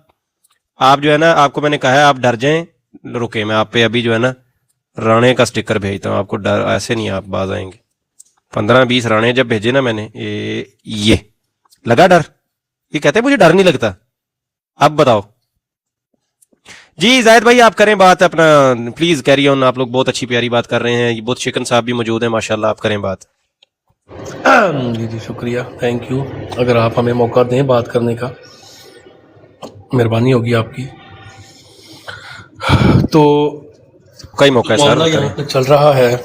S2: आप जो है ना, आपको मैंने कहा है आप डर जाएं, रुके मैं आप पे अभी जो है ना राणे का स्टिकर भेजता हूँ आपको, डर ऐसे नहीं आप बाज आएंगे। 15-20 राणे जब भेजे ना मैंने, ये लगा डर? ये कहते हैं मुझे डर नहीं लगता। अब बताओ जी। जाहिद भाई आप करें बात अपना, प्लीज कैरी ऑन। आप लोग बहुत अच्छी प्यारी बात कर रहे हैं, बहुत शिकन साहब भी मौजूद हैं माशाल्लाह, आप करें बात।
S9: जी जी शुक्रिया, थैंक यू। अगर आप हमें मौका दें बात करने का, मेहरबानी होगी आपकी। तो
S2: कई मौका है
S9: मामला
S2: सर,
S9: यहाँ पे चल रहा है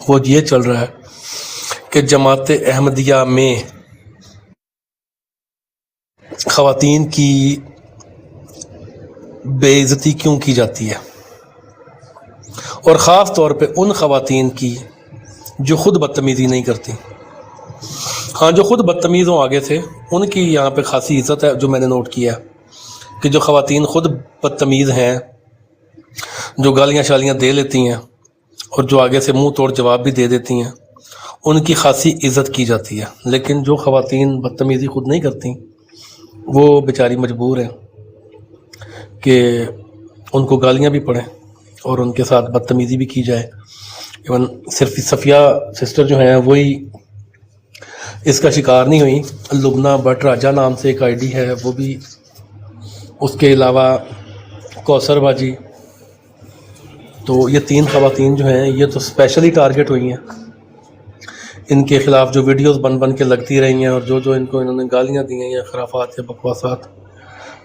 S9: वो ये चल रहा है कि जमात अहमदिया में ख़वातीन की बेइज्जती क्यों की जाती है, और ख़ास तौर पे उन ख़वातीन की जो ख़ुद बदतमीज़ी नहीं करती। हाँ, जो ख़ुद बदतमीज़ हों आगे से, उनकी यहाँ पे खासी इज़्ज़त है, जो मैंने नोट किया कि जो ख़वातीन ख़ुद बदतमीज़ हैं, जो गालियाँ शालियाँ दे लेती हैं और जो आगे से मुंह तोड़ जवाब भी दे देती हैं, उनकी खासी इज़्ज़त की जाती है। लेकिन जो ख़वातीन बदतमीज़ी ख़ुद नहीं करती, वो बेचारी मजबूर हैं कि उनको गालियाँ भी पड़ें और उनके साथ बदतमीज़ी भी की जाए। इवन सिर्फ सफ़िया सिस्टर जो हैं वही इसका शिकार नहीं हुई, लुबना भट्ट राजा नाम से एक आईडी है वो भी, उसके अलावा कौसर बाजी। तो ये 3 ख़वातीन जो हैं ये तो स्पेशली टारगेट हुई हैं। इनके ख़िलाफ़ जो वीडियोस बन बन के लगती रही हैं और जो जो इनको इन्होंने गालियाँ दी हैं या खराफात या बकवासात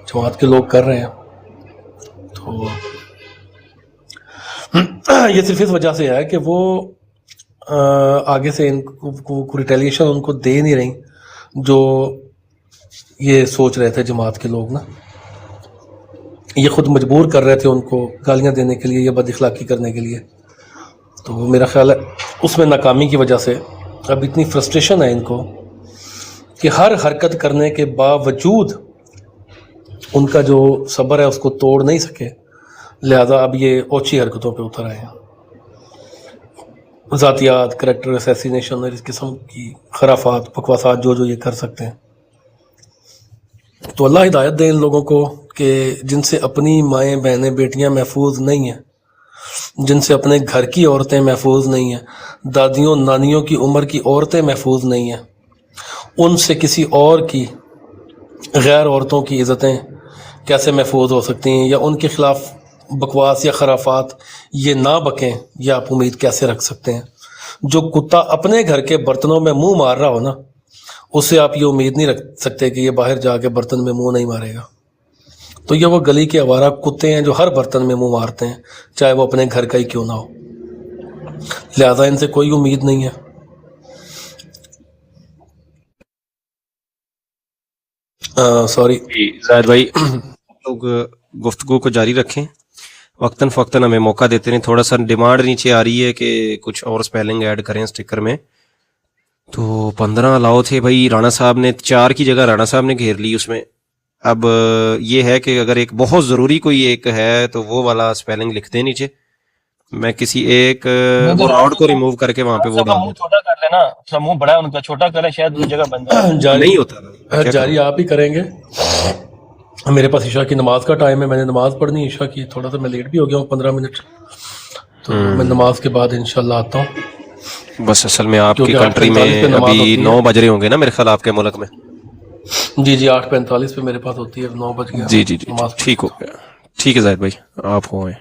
S9: जमात के लोग कर रहे हैं, तो ये सिर्फ इस वजह से है कि वो आगे से इनको रिटेलिएशन उनको दे नहीं रही जो ये सोच रहे थे जमात के लोग ना। ये ख़ुद मजबूर कर रहे थे उनको गालियाँ देने के लिए या बदअखलाक़ी करने के लिए। तो मेरा ख्याल है उसमें नाकामी की वजह से अब इतनी फ्रस्ट्रेशन है इनको कि हर हरकत करने के बावजूद उनका जो सब्र है उसको तोड़ नहीं सके, लिहाजा अब ये ओछी हरकतों पे उतर आए हैं। ज़ातियात, करैक्टर असैसिनेशन और इस किस्म की खराफात बकवासात जो जो ये कर सकते हैं। तो अल्लाह हिदायत दे इन लोगों को कि जिनसे अपनी माएँ बहनें बेटियाँ महफूज नहीं हैं, जिनसे अपने घर की औरतें महफूज नहीं हैं, दादियों नानियों की उम्र की औरतें महफूज नहीं हैं, उनसे किसी और की गैर औरतों की इज़्ज़तें कैसे महफूज हो सकती हैं, या उनके ख़िलाफ़ बकवास या खराफात ये ना बकें, या आप उम्मीद कैसे रख सकते हैं। जो कुत्ता अपने घर के बर्तनों में मुंह मार रहा हो ना, उससे आप ये उम्मीद नहीं रख सकते कि ये बाहर जाके बर्तन में मुंह नहीं मारेगा। तो ये वो गली के आवारा कुत्ते हैं जो हर बर्तन में मुंह मारते हैं, चाहे वो अपने घर का ही क्यों ना हो। लिहाजा इनसे कोई उम्मीद नहीं है। सॉरी
S2: जाहिद भाई, लोग गुफ्तगू को जारी रखें, वक्तन फ़क्तन हमें मौका देते रहें। थोड़ा सा डिमांड नीचे आ रही है कि कुछ और स्पेलिंग ऐड करें स्टिकर में। तो 15 अलाउ थे भाई, राणा साहब ने 4 की जगह राणा साहब ने घेर ली उसमें। अब ये है कि अगर एक बहुत ज़रूरी कोई एक है तो वो वाला स्पेलिंग लिख दें नीचे, मैं किसी एक वो राउंड को रिमूव करके वहाँ पे वो डाल
S6: मुंह छोटा कर लेना, उसका मुंह बड़ा है उनका, छोटा करें शायद उस जगह बन जाए।
S2: दूँ। नहीं होता,
S9: जारी आप ही करेंगे। मेरे पास ईशा की नमाज का टाइम है, मैंने नमाज पढ़नी ईशा की, थोड़ा सा मैं लेट भी हो गया हूँ 15 मिनट, तो मैं नमाज के बाद इंशाल्लाह आता हूँ।
S2: बस असल में आपकी
S9: क्योंकि
S2: कंट्री
S9: 8:45 पे
S2: में
S9: नमाज
S2: अभी
S9: होती है।
S2: 9 बज रहे होंगे ना मेरे ख्याल आपके मुल्क में।
S9: जी जी 8:45 पे मेरे पास होती है, 9 बज गया।
S2: जी जी जी,
S9: नमाज
S2: ठीक हो गया। ठीक है जाहिद भाई, आप हो आए,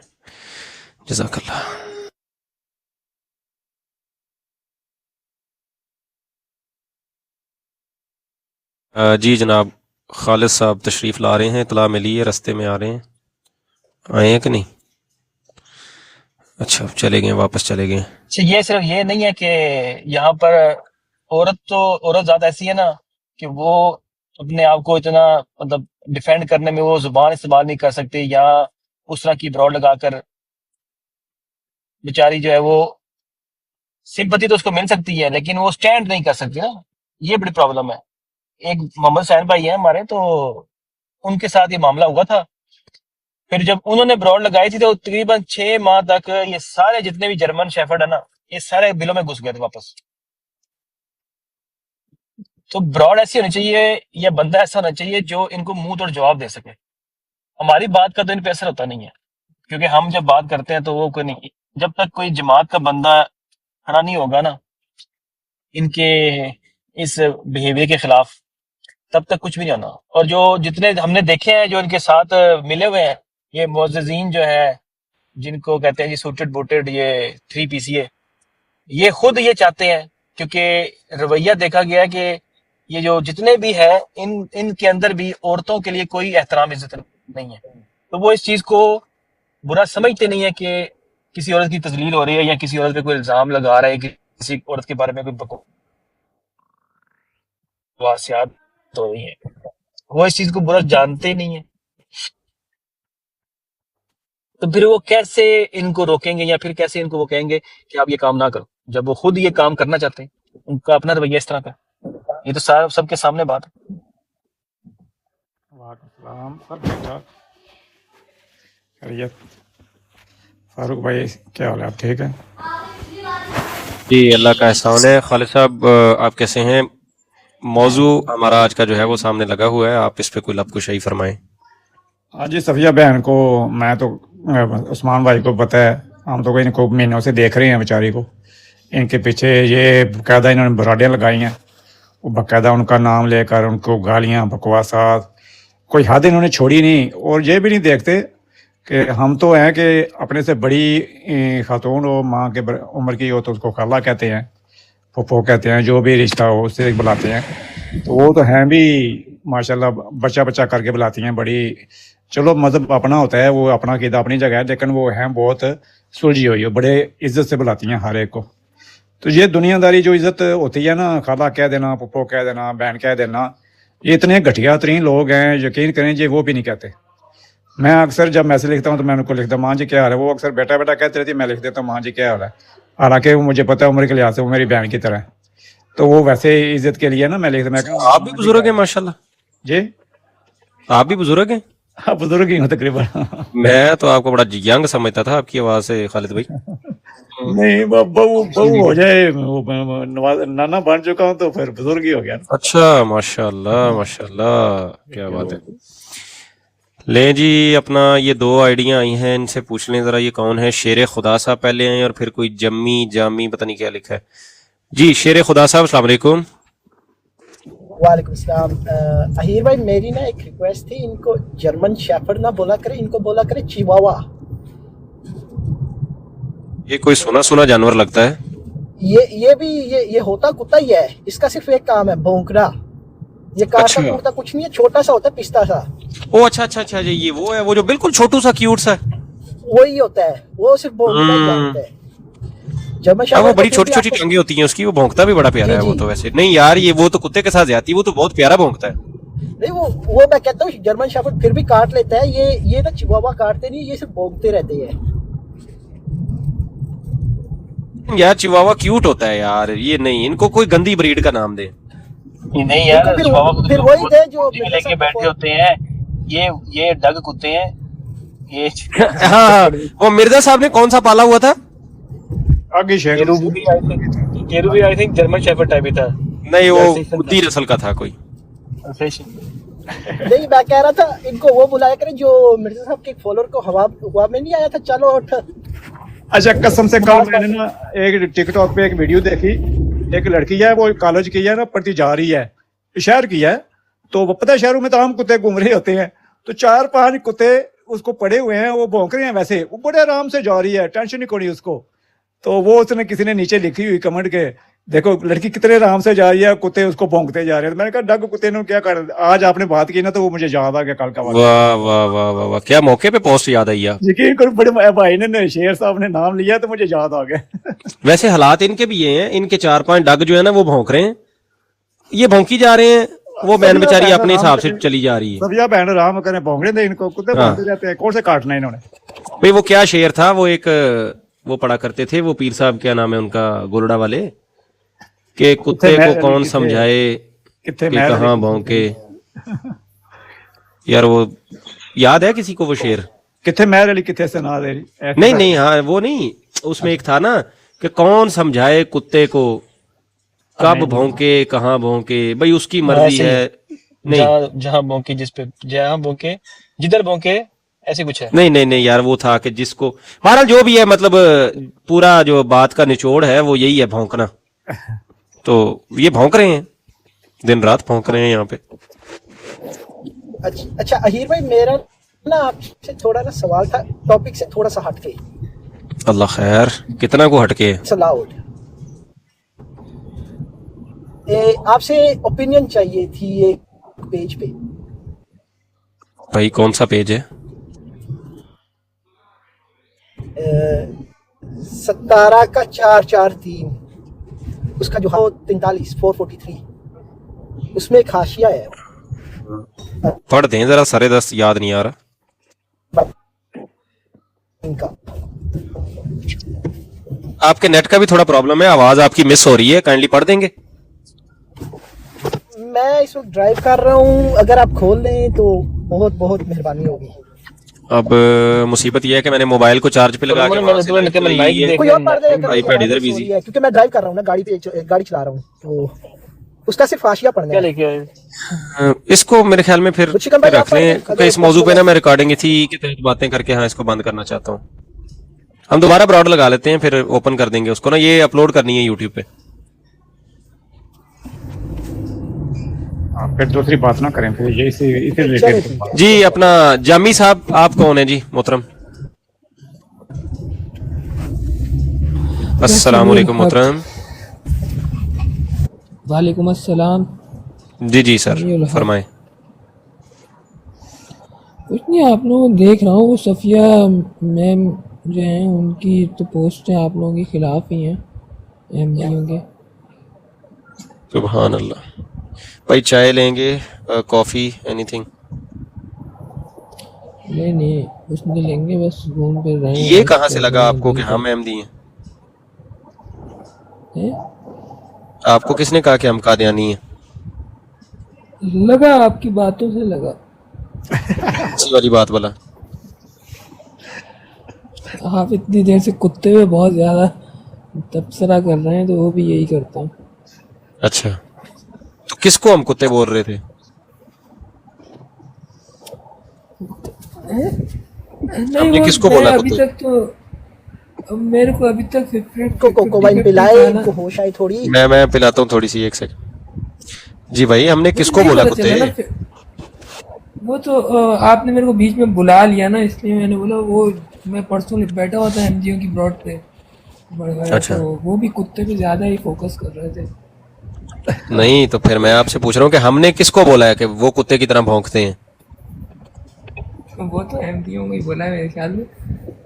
S2: जज़ाकल्लाह। जी जनाब, खालिद साहब तशरीफ़ ला रहे हैं, इतला मिली है, रस्ते में आ रहे हैं, आए हैं कि नहीं? अच्छा चले गए, वापस चले गए।
S6: अच्छा, ये सिर्फ ये नहीं है कि यहाँ पर औरत ज़्यादा ऐसी है ना कि वो अपने आप को इतना मतलब डिफेंड करने में वो जुबान इस्तेमाल नहीं कर सकती, या उस तरह की ब्रॉड लगाकर बेचारी जो है वो सिंपैथी तो उसको मिल सकती है लेकिन वो स्टैंड नहीं कर सकती ना, ये बड़ी प्रॉब्लम है। एक मोहम्मद सैन भाई है हमारे, तो उनके साथ ये मामला हुआ था। फिर जब उन्होंने ब्रॉड लगाई थी तो तकरीबन 6 माह तक ये सारे जितने भी जर्मन शेफर्ड है ना, ये सारे बिलों में घुस गए थे वापस। तो ब्रॉड ऐसी होनी चाहिए या बंदा ऐसा होना चाहिए जो इनको मुंह तोड़ जवाब दे सके। हमारी बात का तो इन पे असर होता नहीं है, کیونکہ ہم جب بات کرتے ہیں تو وہ کوئی نہیں، جب تک کوئی جماعت کا بندہ کھڑا نہیں ہوگا نا ان کے اس بیہیویئر کے خلاف، تب تک کچھ بھی نہیں ہونا۔ اور جو جتنے ہم نے دیکھے ہیں جو ان کے ساتھ ملے ہوئے ہیں، یہ معززین جو ہے جن کو کہتے ہیں جی سوٹڈ بوٹڈ، یہ 3 PCA، یہ خود یہ چاہتے ہیں، کیونکہ رویہ دیکھا گیا ہے کہ یہ جو جتنے بھی ہے ان کے اندر بھی عورتوں کے لیے کوئی احترام عزت نہیں ہے، تو وہ اس چیز کو برا سمجھتے نہیں ہے کہ کسی عورت کی تذلیل ہو رہی ہے یا کسی عورت پہ کوئی الزام لگا رہا ہے، کسی عورت کے بارے میں کوئی بکواسیات ہو رہی ہیں، وہ اس چیز کو برا جانتے ہی نہیں ہیں۔ تو پھر وہ کیسے ان کو روکیں گے یا پھر کیسے ان کو وہ کہیں گے کہ آپ یہ کام نہ کرو، جب وہ خود یہ کام کرنا چاہتے ہیں، ان کا اپنا رویہ اس طرح کا ہے۔ یہ تو سب کے سامنے بات ہے۔
S10: وعلیکم السلام سر، ٹھیک ٹھاک خیریت؟ فاروق بھائی کیا حال ہے، آپ ٹھیک ہیں؟
S2: جی اللہ کا احسان ہے۔ خالد صاحب آپ کیسے ہیں؟ موضوع ہمارا آج کا جو ہے وہ سامنے لگا ہوا ہے، آپ اس پہ کوئی لب کشائی فرمائیں۔
S10: ہاں جی، صفیہ بہن کو میں تو عثمان بھائی کو پتہ ہے، ہم تو ان کو مہینوں سے دیکھ رہے ہیں بیچاری کو، ان کے پیچھے یہ باقاعدہ انہوں نے براڈیاں لگائی ہیں، وہ باقاعدہ ان کا نام لے کر ان کو گالیاں بکواسات، کوئی حد انہوں نے چھوڑی نہیں۔ اور یہ بھی نہیں دیکھتے کہ ہم تو ہیں کہ اپنے سے بڑی خاتون ہو، ماں کے عمر کی ہو تو اس کو خالہ کہتے ہیں، پھپھو کہتے ہیں، جو بھی رشتہ ہو اس سے بلاتے ہیں، تو وہ تو ہیں بھی ماشاءاللہ بچہ بچہ کر کے بلاتی ہیں۔ بڑی چلو مذہب اپنا ہوتا ہے، وہ اپنا عقیدہ اپنی جگہ ہے، لیکن وہ ہیں بہت سلجھی ہوئی ہو، بڑے عزت سے بلاتی ہیں ہر ایک کو۔ تو یہ دنیا داری جو عزت ہوتی ہے نا، خالہ کہہ دینا، پھپھو کہہ دینا، بہن کہہ دینا، یہ اتنے گھٹیا ترین لوگ ہیں، یقین کریں جی وہ بھی نہیں کہتے۔ میں اکثر جب میسج لکھتا ہوں تو میں ان کو لکھتا ہوں ماں جی کیا حال ہے، وہ اکثر بیٹا بیٹا کہتے رہتی، میں لکھ دیتا ہوں ماں جی کیا حال ہے، حالانکہ وہ مجھے پتہ ہے عمر کے لحاظ سے وہ میری بہن کی طرح ہے، تو وہ ویسے عزت کے لیے نا میں لکھتا، میں کہوں
S2: آپ بھی بزرگ ہیں ماشاءاللہ،
S10: جی
S2: آپ بھی بزرگ ہیں؟
S10: بزرگ ہی ہوں تقریباً۔
S2: میں تو آپ کو بڑا ینگ سمجھتا تھا آپ کی آواز سے خالد بھائی۔
S10: نہیں بہو ہو جائے، نانا بن چکا ہوں تو پھر بزرگ ہی ہو گیا۔
S2: اچھا ماشاءاللہ ماشاءاللہ، کیا بات ہے۔ لیں جی اپنا یہ 2 آئیڈیاں آئی ہیں، ان سے پوچھ لیں ذرا یہ کون ہے۔ شیر خدا صاحب پہلے ہیں اور پھر کوئی جامی پتہ نہیں کیا لکھا ہے۔ جی شیر خدا صاحب السلام علیکم۔
S11: وعلیکم السلام۔ اہیر بھائی میری نا ایک ریکویسٹ تھی، ان کو جرمن شیفرڈ نہ بولا کرے، ان کو بولا کرے چیواوا۔
S2: یہ کوئی سنا جانور لگتا ہے۔
S11: یہ بھی یہ ہوتا کتا ہی ہے، اس کا صرف ایک کام ہے بھونکنا، یہ کاٹتا کوٹتا کچھ نہیں ہے، چھوٹا سا ہوتا ہے پستہ سا۔
S2: او اچھا جی، یہ وہ ہے وہ جو بالکل چھوٹو سا کیوٹ سا،
S11: وہی ہوتا ہے، وہ صرف بھونکنا ہی جانتا ہے۔ جرمن
S2: وہ
S11: شیفرڈ
S2: بڑی چھوٹی چھوٹی ٹانگیں ہوتی ہیں اس کی، وہ بھونکتا بھی بڑا پیارا ہے وہ تو۔ ویسے نہیں یار، یہ وہ تو کتے کے ساتھ زیادتی، وہ تو بہت پیارا بھونکتا ہے۔
S11: نہیں وہ میں کہتا ہوں جرمن شیفرڈ پھر بھی کاٹ لیتا ہے، یہ نا چیواوا کاٹتے نہیں، یہ صرف بھونکتے رہتے ہیں۔
S2: یار چیواوا کیوٹ ہوتا ہے یار، یہ نہیں، ان کو کوئی گندی بریڈ کا نام دے۔
S6: نہیں یار،
S11: پھر وہی تھے جو
S6: لے کے بیٹھے ہوتے ہیں، یہ ڈگ کتے ہیں یہ۔
S2: ہاں وہ مرزا صاحب نے کون سا پالا ہوا تھا؟
S10: آگے شیر
S6: کیروبی I think German shepherd type ہی تھا۔
S2: نہیں وہ بدی نسل کا تھا کوئی۔
S11: نہیں میں کہہ رہا تھا ان کو وہ بلایا کریں جو مرزا صاحب کے فالوور کو ہوا میں نہیں آیا تھا، چلو اٹھ۔
S10: اچھا قسم سے کل میں نے نا ایک ٹک ٹاک پہ ایک ویڈیو دیکھی، ایک لڑکی ہے وہ کالج کی ہے نا، پڑھتی جا رہی ہے، شہر کی ہے، تو وہ پتہ ہے شہروں میں تو عام کتے گھوم رہے ہوتے ہیں، تو 4-5 کتے اس کو پڑے ہوئے ہیں، وہ بھونک رہے ہیں، ویسے وہ بڑے آرام سے جا رہی ہے، ٹینشن نہیں کوئی اس کو۔ تو وہ اس نے کسی نے نیچے لکھی ہوئی کمنٹ کے، دیکھو لڑکی کتنے آرام سے جا رہی ہے، کتے اس کو بھونکتے جا رہے ہیں۔ میں نے کہا ڈگ کتے نے کیا کر، آج آپ نے بات کی نا تو وہ مجھے یاد آ گیا کل کا واقعہ۔
S2: واہ واہ واہ واہ واہ، کیا موقع پہ پوسٹ یاد آئی آپ۔
S10: یقین کرو بڑے بھائی نے شیر صاحب نے نام لیا تو مجھے یاد آ گیا۔
S2: ویسے حالات ان کے بھی یہ ہیں، ان کے 4-5 ڈگ جو ہے نا وہ بھونک رہے ہیں، یہ بھونکی جا رہے ہیں، وہ بہن بیچاری اپنے حساب سے چلی جا رہی ہے۔
S10: سبیا بہن آرام کریں، بھونکنے دیں ان کو، کتے بھونکتے رہتے ہیں، کون سے کاٹنا انہوں نے۔
S2: بھئی وہ کیا شعر تھا، وہ ایک وہ پڑھا کرتے تھے وہ پیر صاحب، کیا نام ہے ان کا، گولڑا والے، کہ کتے کو کون سمجھائے کہ کہاں بھونکے۔ یار وہ یاد ہے کسی کو وہ شعر؟
S10: کتنے مہر علی کتنے سنا دے رہی،
S2: نہیں ہاں وہ نہیں، اس میں ایک تھا نا کہ کون سمجھائے کتے کو کب بھونکے کہاں بھونکے، بھئی اس کی مرضی ہے۔ نہیں
S6: جہاں بھونکے، جس پہ جہاں بھونکے، جدھر بھونکے ऐसे कुछ है।
S2: नहीं यार, वो था कि जिसको बहरहाल जो भी है, मतलब पूरा जो बात का निचोड़ है वो यही है, भौंकना। तो ये भौंक रहे हैं, दिन रात भौंक रहे हैं यहाँ पे।
S11: अच्छा अहीर भाई, मेरा ना आपसे थोड़ा ना सवाल था, टॉपिक से थोड़ा सा हटके।
S2: अल्लाह खैर, कितना को हटके है?
S11: अलाउड। आपसे ओपिनियन चाहिए थी एक पेज पे।
S2: भाई कौन सा पेज है?
S11: 17 का 443, उसका जो 443, उसमें एक हाशिया है।
S2: पढ़ दें जरा, सारे 10 याद नहीं आ रहा
S11: इनका।
S2: आपके नेट का भी थोड़ा प्रॉब्लम है, आवाज आपकी मिस हो रही है, काइंडली पढ़ देंगे?
S11: मैं इस वक्त ड्राइव कर रहा हूँ, अगर आप खोल लें तो बहुत बहुत मेहरबानी होगी।
S2: अब मुसीबत यह है कि मैंने मोबाइल को चार्ज पे लगा के
S11: कोई और पढ़ देगा,
S2: आईपैड इधर बिजी
S11: है क्योंकि मैं ड्राइव कर रहा हूँ ना, गाड़ी चला रहा हूँ, तो उसका सिर्फ हाशिया पढ़ना है।
S2: इसको मेरे ख्याल में फिर रख लें, क्योंकि इस मौजू पे ना मैं रिकॉर्डिंग थी के तहत बातें करके हाँ इसको बंद करना चाहता हूँ। हम दोबारा ब्रॉड लगा लेते हैं, फिर ओपन कर देंगे उसको ना, ये अपलोड करनी है यूट्यूब पे।
S10: फिर दूसरी बात ना करें, फिर ये इसे रिलेटेड।
S2: जी अपना जामी साहब, आप कौन है जी मोहतरम? अस्सलाम वालेकुम मोहतरम।
S12: वालेकुम अस्सलाम।
S2: जी सर फरमाएं।
S12: कुछ नहीं, आप लोग देख रहा हूँ वो सफिया मैम जो हैं उनकी तो पोस्टें आप लोगों के खिलाफ ही हैं, एमडीओ के।
S2: सुभान अल्लाह। भाई चाय लेंगे, कॉफी, एनीथिंग?
S12: नहीं कुछ नहीं लेंगे, बस घूम फिर रहे हैं।
S2: ये कहाँ से लगा आपको कि हम एमडी हैं? आपको किसने कहा कि हम कादियानी हैं?
S12: लगा, आपकी बातों से लगा।
S2: अच्छी वाली बात बोला।
S12: आप इतनी देर से कुत्ते पे बहुत ज्यादा तबसरा कर रहे हैं, तो वो भी यही करता हूँ।
S2: अच्छा, तो किसको हम कुत्ते बोल रहे थे?
S12: नहीं,
S2: किसको बोला
S12: अभी
S2: कुत्ते?
S12: तक तो मेरे को अभी तक
S11: को वाइन पिलाए, इनको होश आई थोड़ी।
S2: मैं पिलाता हूँ थोड़ी सी, एक सेकंड। जी भाई, हमने किसको बोला कुत्ते?
S12: वो तो आपने मेरे को बीच में बुला लिया ना, इसलिए मैंने बोला। वो मैं परसों बैठा हुआ था एमजीओ की ब्रॉड पे।
S2: अच्छा।
S12: तो वो भी कुत्ते पे ज्यादा ही फोकस कर रहे थे।
S2: नहीं, तो फिर मैं आपसे पूछ रहा हूँ कि हमने किसको बोला है कि वो कुत्ते की तरह भौंकते हैं?
S12: वो तो एमडीओ में ही बोला है मेरे ख्याल में,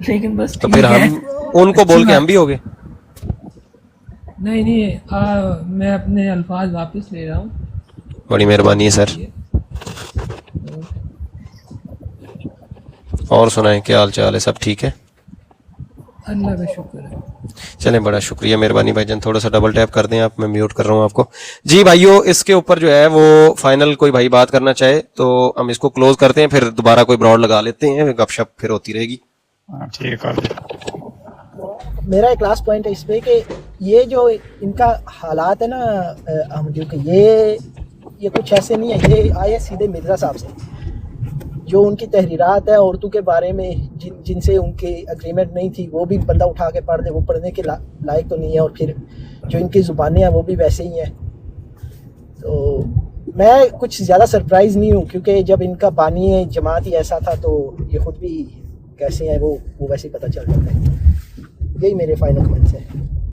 S12: लेकिन बस
S2: तो फिर हम उनको बोल के हम भी हो गए?
S12: नहीं मैं अपने अल्फाज वापस ले रहा हूँ।
S2: बड़ी मेहरबानी है सर। और सुनाएं, क्या हाल चाल है? सब ठीक है?
S12: अल्लाह का शुक्र है।
S2: चलें, बड़ा शुक्रिया, मेहरबानी भाईजान। थोड़ा सा डबल टैप कर दें आप, मैं म्यूट कर रहा हूँ आपको। जी भाइयों, इसके ऊपर जो है वो फाइनल कोई भाई बात करना चाहे तो हम इसको क्लोज करते हैं, फिर दोबारा कोई ब्रॉड लगा लेते हैं, गपशप फिर होती रहेगी।
S10: ठीक है।
S11: मेरा एक लास्ट पॉइंट है इस पे कि ये जो इनका हालात है ना अहमदियों के, ये कुछ ऐसे नहीं है। ये आए सीधे मिर्जा साहब से, जो उनकी तहरीरात है औरतों के बारे में जिनसे उनके एग्रीमेंट नहीं थी, वो भी बंदा उठा के पढ़ दे, वो पढ़ने के लायक तो नहीं है। और फिर जो इनकी ज़ुबानें हैं वो भी वैसे ही हैं। तो मैं कुछ ज़्यादा सरप्राइज़ नहीं हूँ, क्योंकि जब इनका बानी जमात ही ऐसा था तो ये खुद भी कैसे हैं वो वैसे ही पता चल जाता है। यही मेरे फाइनल कमेंट्स हैं।